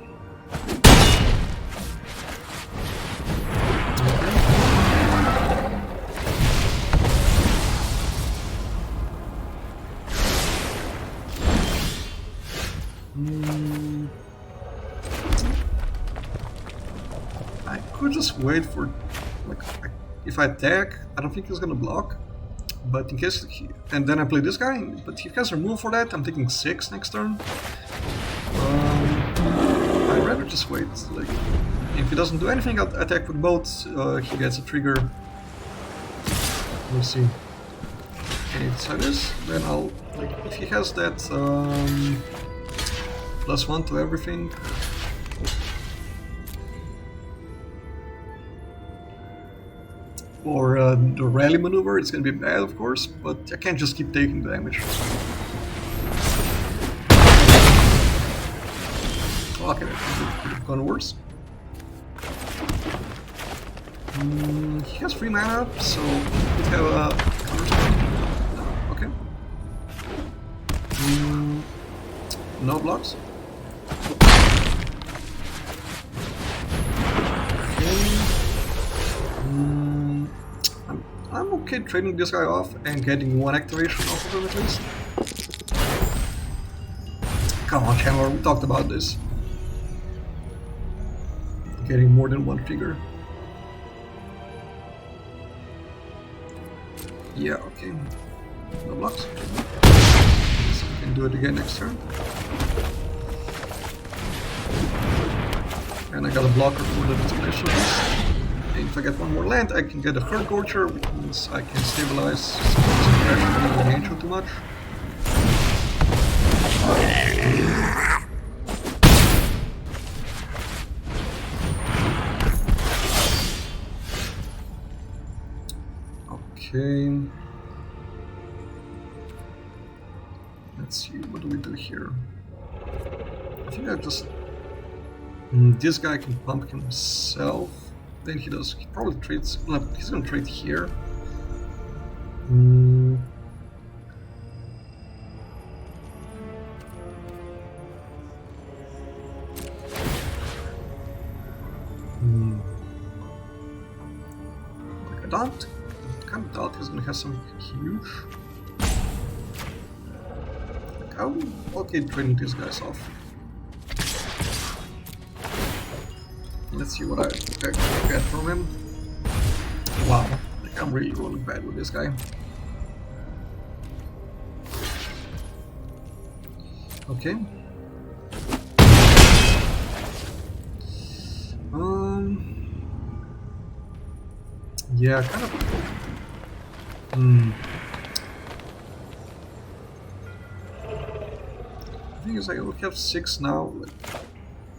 I could just wait for, like, if I attack, I don't think he's gonna block. But in case, and then I play this guy, but he has remove for that, I'm taking 6 next turn. I'd rather just wait. Like, if he doesn't do anything, I'll attack with both. He gets a trigger. We'll see. And if it is, then I'll, like, if he has that +1 to everything. Or the rally maneuver, it's gonna be bad, of course, but I can't just keep taking the damage. Okay, that could have gone worse. He has 3 mana, so he could have a counter spell. No, okay. No blocks. I'm okay trading this guy off and getting 1 activation off of him at least. Come on, Chandler, we talked about this. Getting more than 1 trigger. Yeah, okay. No blocks. So we can do it again next turn. And I got a blocker for the special. And if I get 1 more land, I can get a third Gorger, which means I can stabilize the angel too much. Okay. Let's see, what do we do here? I think I just... this guy can pump himself. Then he does. He probably trades. No, he's gonna trade here. Like, I kind of doubt he's gonna have something huge. Like, I'm okay trading these guys off. Let's see what I get from him. Wow, like, I'm really rolling bad with this guy. Yeah, kind of. Hmm. The thing is, I only have 6 now. Like,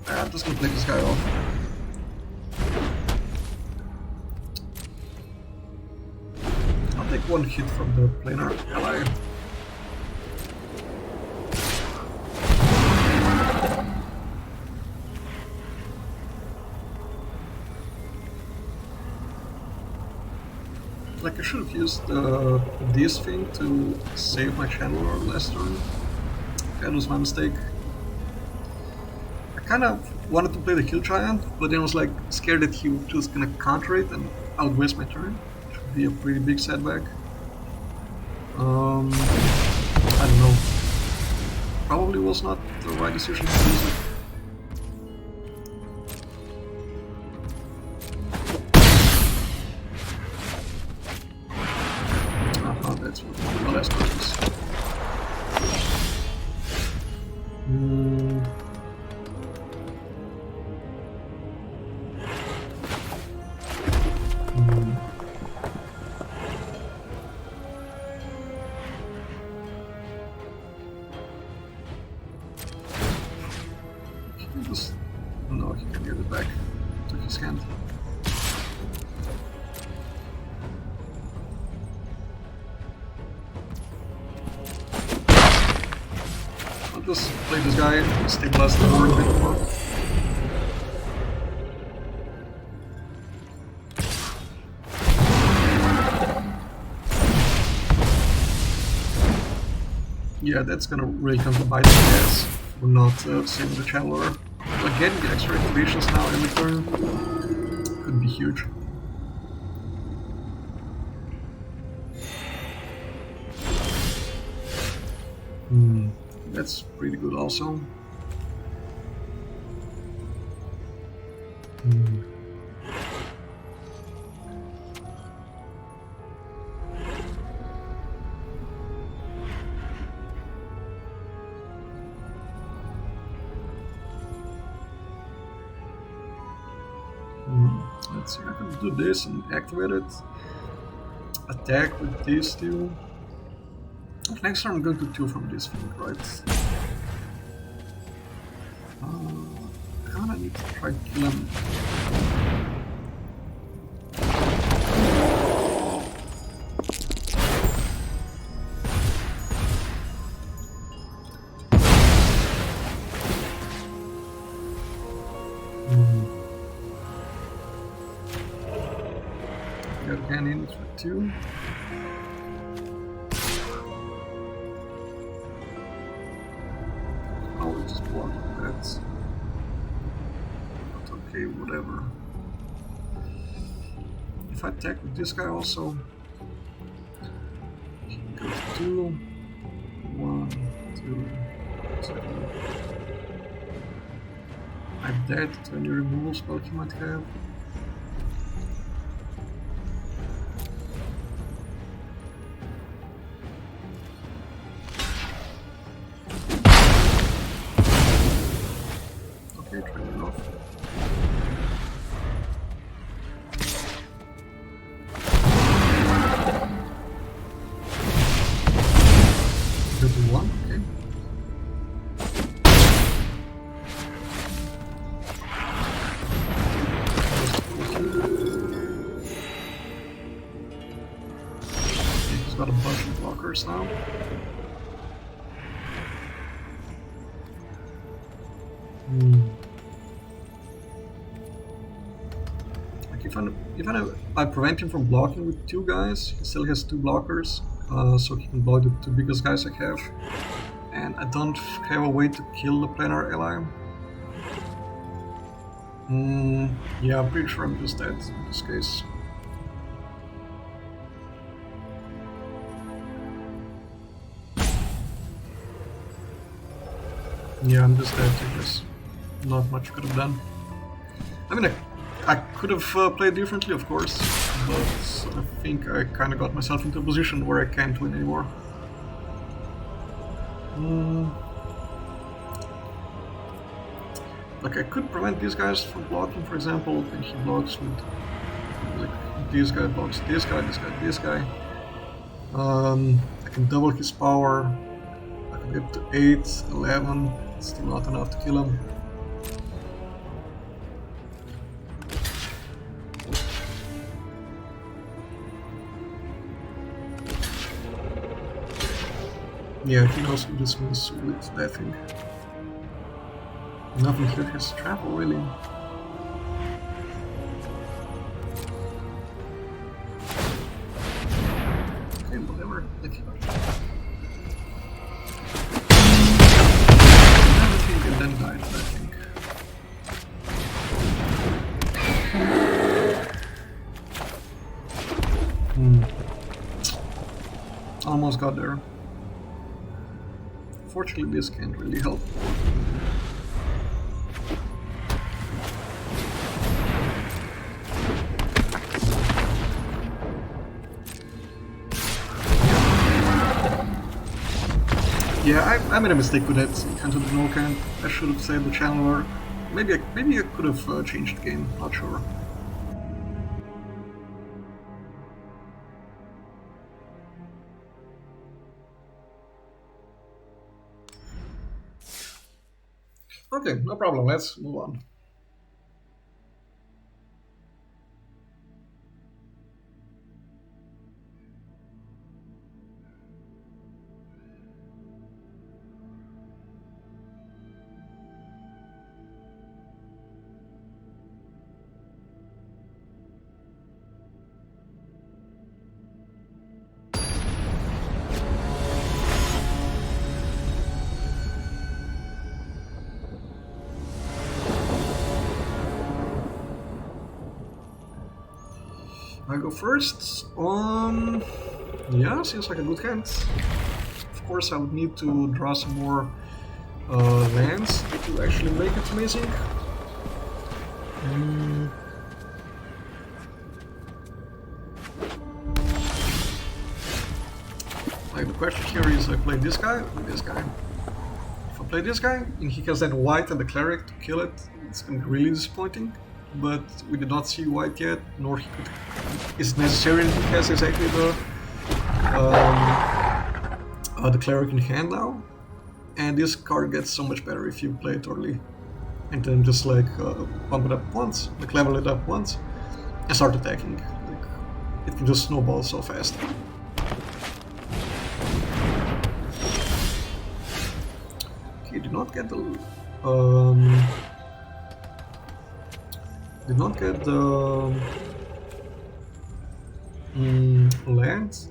I'm just gonna play this guy off. I'll take 1 hit from the planar ally. Like, I should have used this thing to save my channeler last turn. That was my mistake. I kind of wanted to play the Kill Giant, but then I was like scared that he was just gonna counter it and I would waste my turn. Which would be a pretty big setback. I don't know. Probably was not the right decision to use it. That's what the last purpose. No, he can get it back. Took his hand. I'll just play this guy, stabilize the board a bit more. Yeah, that's gonna really come to bite me ass. We're not saving the channeler. Like, getting the extra activations now every turn could be huge. That's pretty good also. Let's see, I can do this and activate it. Attack with these two. Next turn I'm going to 2 from this thing, right? I kinda need to try to kill him. Got again in for 2. Oh, just block that. But okay, whatever. If I attack with this guy also, he can go 2, 1, 2, 2. I'm dead to any removal spell he might have. Okay, turn it off. Go to 1, okay. He's got a bunch of blockers now. Like if I prevent him from blocking with 2 guys, he still has 2 blockers, so he can block the 2 biggest guys I have. And I don't have a way to kill the planar ally. Yeah, I'm pretty sure I'm just dead in this case. Yeah, I'm just dead to this. Not much could have done. I mean, I could have played differently, of course, but I think I kind of got myself into a position where I can't win anymore. Like, I could prevent these guys from blocking, for example, and he blocks with like This guy blocks this guy, this guy, this guy. I can double his power. I can get to 8, 11. Still not enough to kill him. Yeah, he knows what this means with that thing. Nothing here has travel, really. Okay, whatever. Everything and then died, I think. Almost got there. Fortunately, this can't really help. Yeah, I made a mistake with that Canto de No Camp. I should have saved the Channeler. Maybe I could have changed the game, not sure. Okay, no problem, let's move on. I go first. Yeah, seems like a good hand. Of course, I would need to draw some more lands to actually make it amazing. Like the question here is, I play this guy or this guy? If I play this guy and he has that white and the cleric to kill it, it's gonna be really disappointing. But we did not see white yet, nor he could. It's necessary that he has exactly the cleric in hand now, and this card gets so much better if you play it early, and then just like pump it up once, like level it up once, and start attacking. Like it can just snowball so fast. Okay, did not get the land.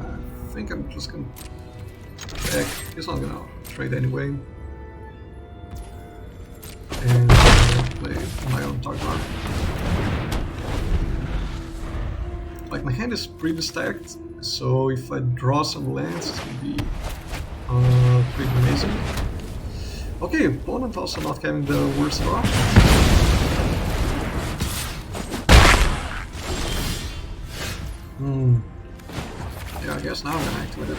I think I'm just gonna attack. He's not gonna trade anyway. And play my own Tarkar. Like my hand is pretty stacked, so if I draw some lands, it's gonna be pretty amazing. Okay, opponent also not having the worst draw. Yeah, I guess now I'm gonna activate it.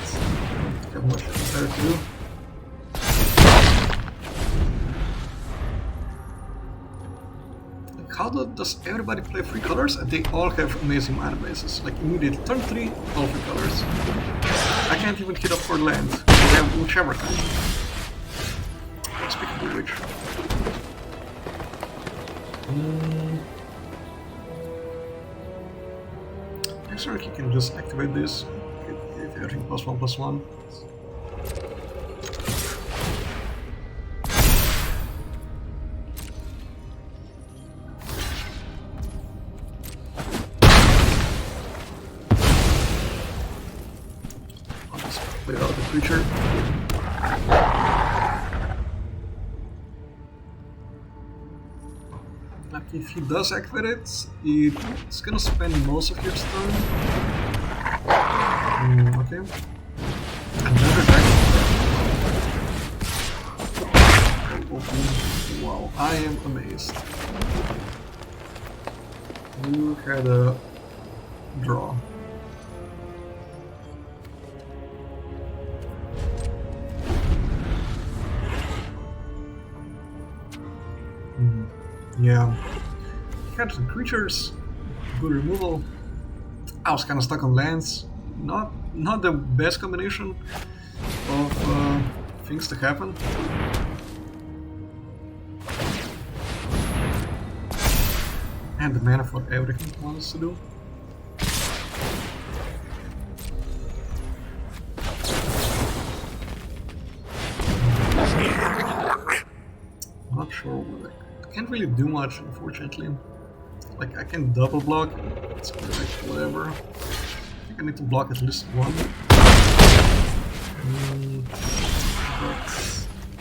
Don't have much better to do. Like, how does everybody play 3 colors and they all have amazing mana bases? Like immediately turn 3, all 3 colors. I can't even hit up for land. They have whichever time. Speaking of which. Next turn he can just activate this. Get everything +1/+1. I'll just play out the creature. Like if he does activate it, it's gonna spend most of his turn. Okay. Another dragon. Wow, I am amazed. You had a draw. Yeah. He had some creatures, good removal. I was kind of stuck on lands. Not the best combination of things to happen. And the mana for everything he wants to do. Not sure. I can't really do much, unfortunately. Like, I can double block. It's like whatever. I think I need to block at least one. But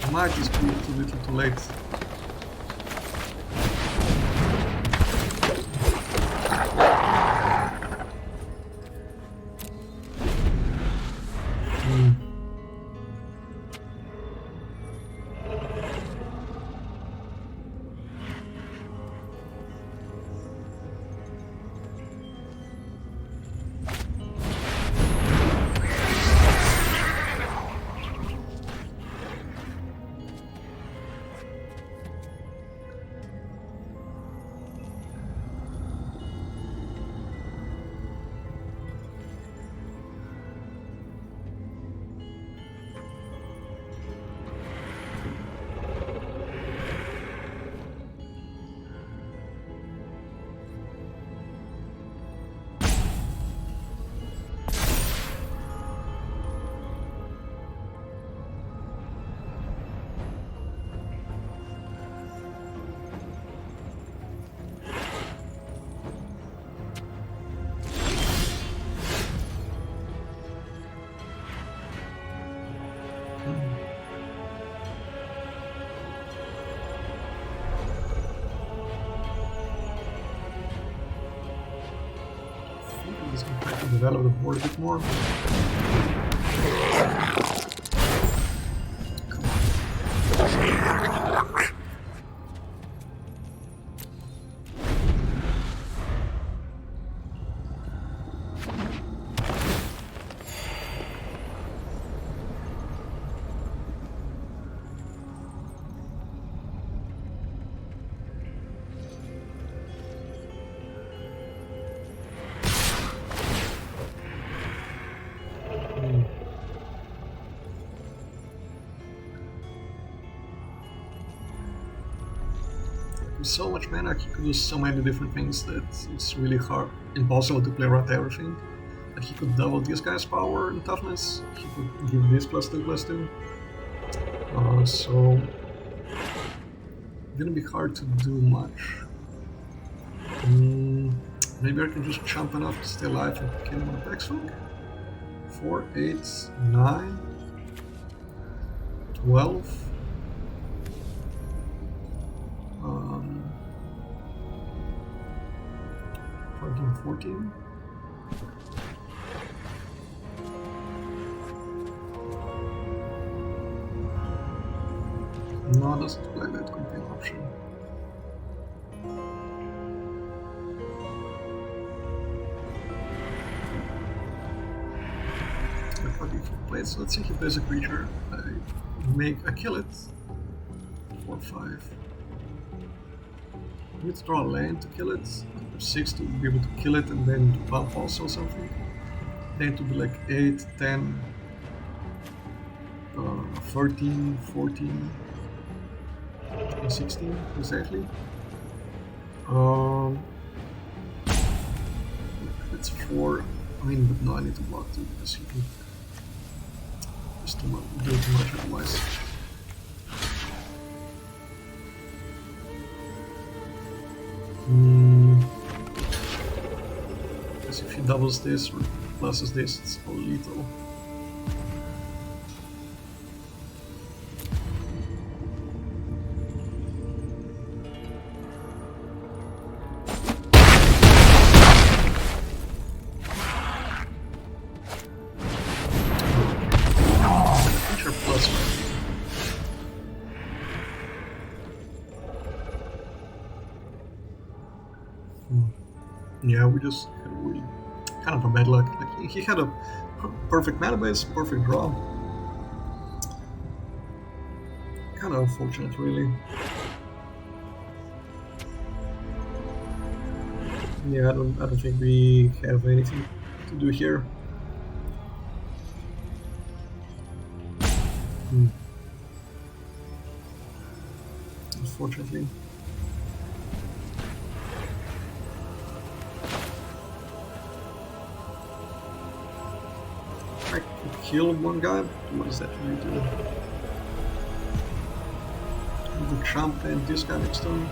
I might just be too little too late. Just gonna try to develop the board a bit more. Come on. With so much mana, he could do so many different things that it's really hard, impossible to play around everything. Like, he could double this guy's power and toughness, he could give this +2/+2. So it's gonna be hard to do much. Maybe I can just chump enough to stay alive and kill him on Backswing. 4, 8, 9, 12. 13, 14. No, doesn't look like that could be an option. So let's see if he plays a creature. I kill it. 4, 5. I need to draw a land to kill it. 6 to be able to kill it and then to bump also something. Then to be like 8, 10, 13, 14, 16 exactly. It's 4. I mean, but no, I need to block too because he can just do too much otherwise. Because if he doubles this or pluses this, it's all lethal. Yeah, we just had really kind of a bad luck. Like he had a perfect mana base, perfect draw. Kind of unfortunate, really. Yeah, I don't think we have anything to do here. Hmm. Unfortunately. I could kill one guy, but what does that really do? The Trump and this guy next to him.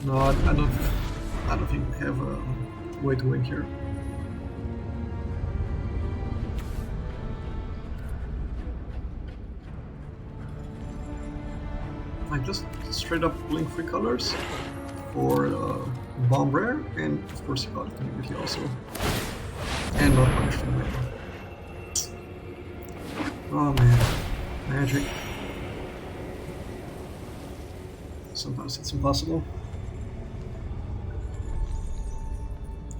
No, I don't think we have a way to win here. I just straight up blink 3 colors for bomb rare, and of course he got it immediately also, and not punished for the mana. Oh man, magic. Sometimes it's impossible.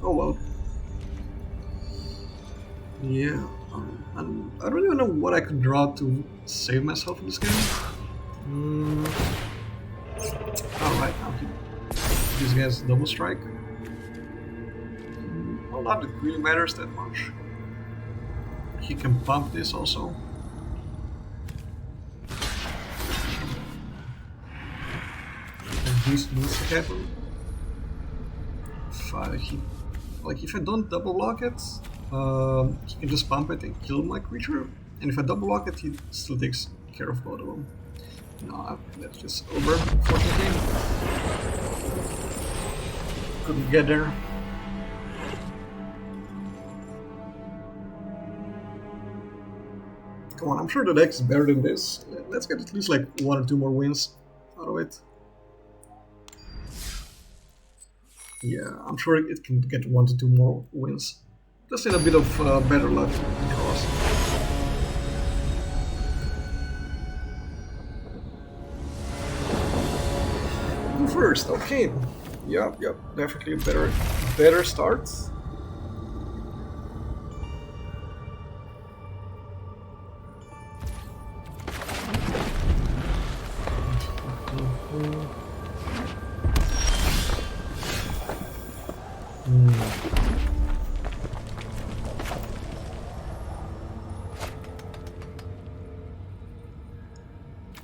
Oh well. Yeah, I don't even know what I could draw to save myself in this game. Alright, now this guy's double strike. Well, not that it really matters that much. He can pump this also. And this needs to happen. If I don't double block it, he can just pump it and kill my creature. And if I double block it, he still takes care of both of them. No, that's just over, unfortunately. Couldn't get there. Come on, I'm sure the deck is better than this. Let's get at least like 1 or 2 more wins out of it. Yeah, I'm sure it can get 1 to 2 more wins. Just in a bit of better luck because. First, okay. Yep, definitely a better start.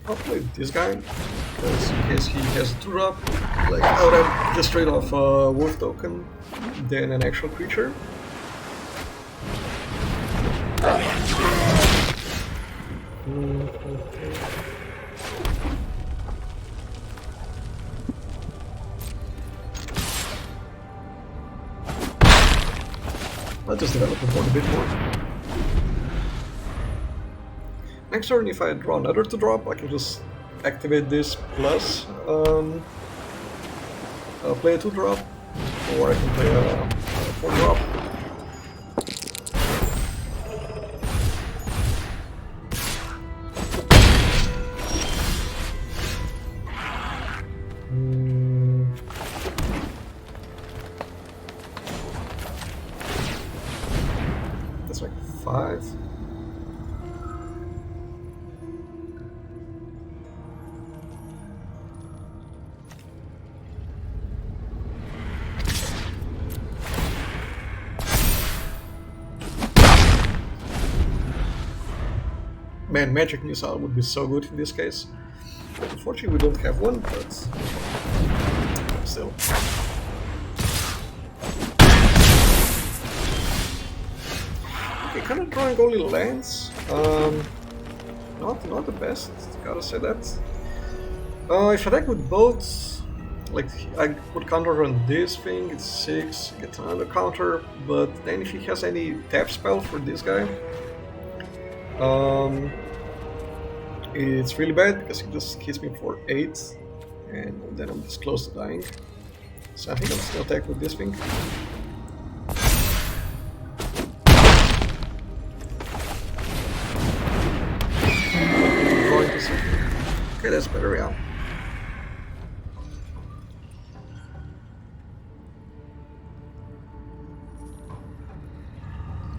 I'll play this guy, because in case he has a 2-drop, like I would have just straight off a wolf token, then an actual creature. Let's just develop the board a bit more. Next turn, if I draw another 2-drop, I can just activate this plus play a 2-drop, or I can play a 4-drop. That's like 5. Man, Magic Missile would be so good in this case. Unfortunately, we don't have one, but still. Okay, kind of drawing only lands. Not the best, gotta say that. If I attack with both, like I could counter on this thing, it's 6, get another counter, but then if he has any tap spell for this guy, it's really bad because he just hits me for 8, and then I'm just close to dying. So I think I'm still attack with this thing. Going to something. Okay, that's better, yeah.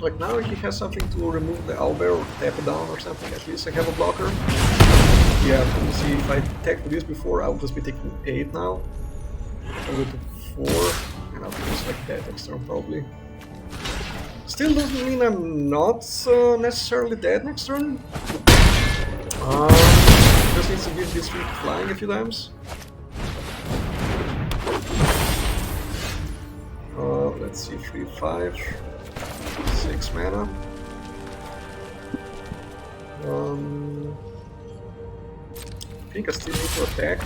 Like now he has something to remove the owlbear or tap it down or something. At least I have a blocker. Yeah, let me see, if I attacked this before, I'll just be taking 8 now. I'll go to 4, and I'll be just like that next turn probably. Still doesn't mean I'm not necessarily dead next turn. Just needs to give this thing flying a few times. Let's see, 3, 5, 6 mana. I think I still need to attack.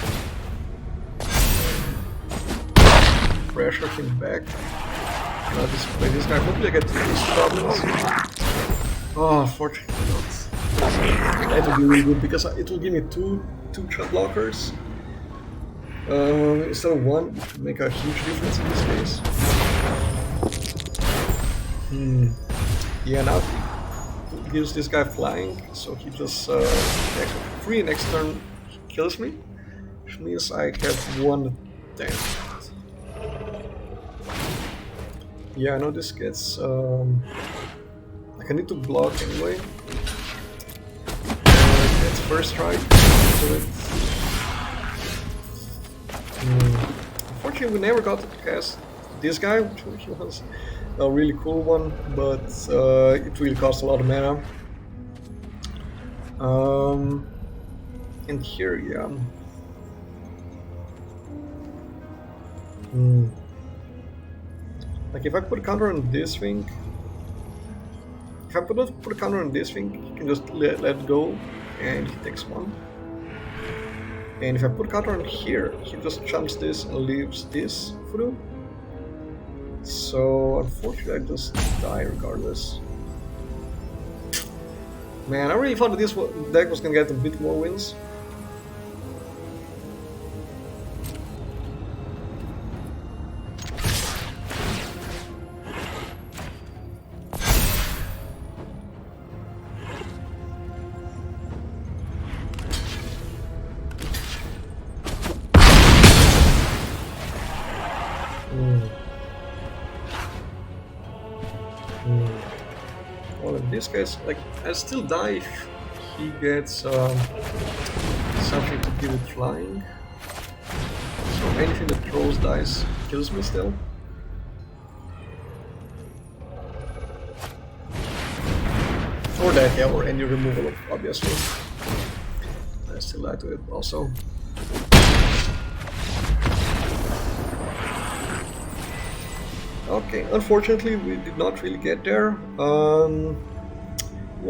Pressure him back. Now display this guy. Hopefully I get these problems. Oh, fortunately not. That would be really good because it will give me two shot blockers. Instead of one, it would make a huge difference in this case. Yeah, now it gives this guy flying, so he just next 3 next turn he kills me, which means I have 1 damage. Yeah, I know this gets like I need to block anyway. That's first strike, so it's unfortunately we never got to cast this guy, which was a really cool one, but it really costs a lot of mana. And here, yeah. Like if I put a counter on this thing, if I put a counter on this thing, he can just let it go, and he takes 1. And if I put a counter on here, he just jumps this and leaves this through. So unfortunately, I just die regardless. Man, I really thought that this deck was gonna get a bit more wins. Well, in this case, like, I still die if he gets something to give it flying. So anything that throws dice kills me still. Or that, yeah, or any removal, obviously. I still die to it also. Okay, unfortunately we did not really get there.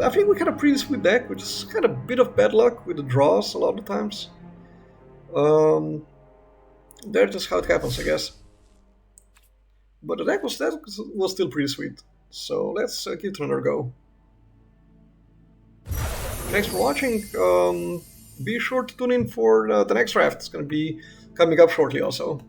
I think we had a pretty sweet deck, which is kind of a bit of bad luck with the draws a lot of times. That's just how it happens, I guess. But the deck was still pretty sweet. So let's give it another go. Thanks for watching. Be sure to tune in for the next draft. It's going to be coming up shortly also.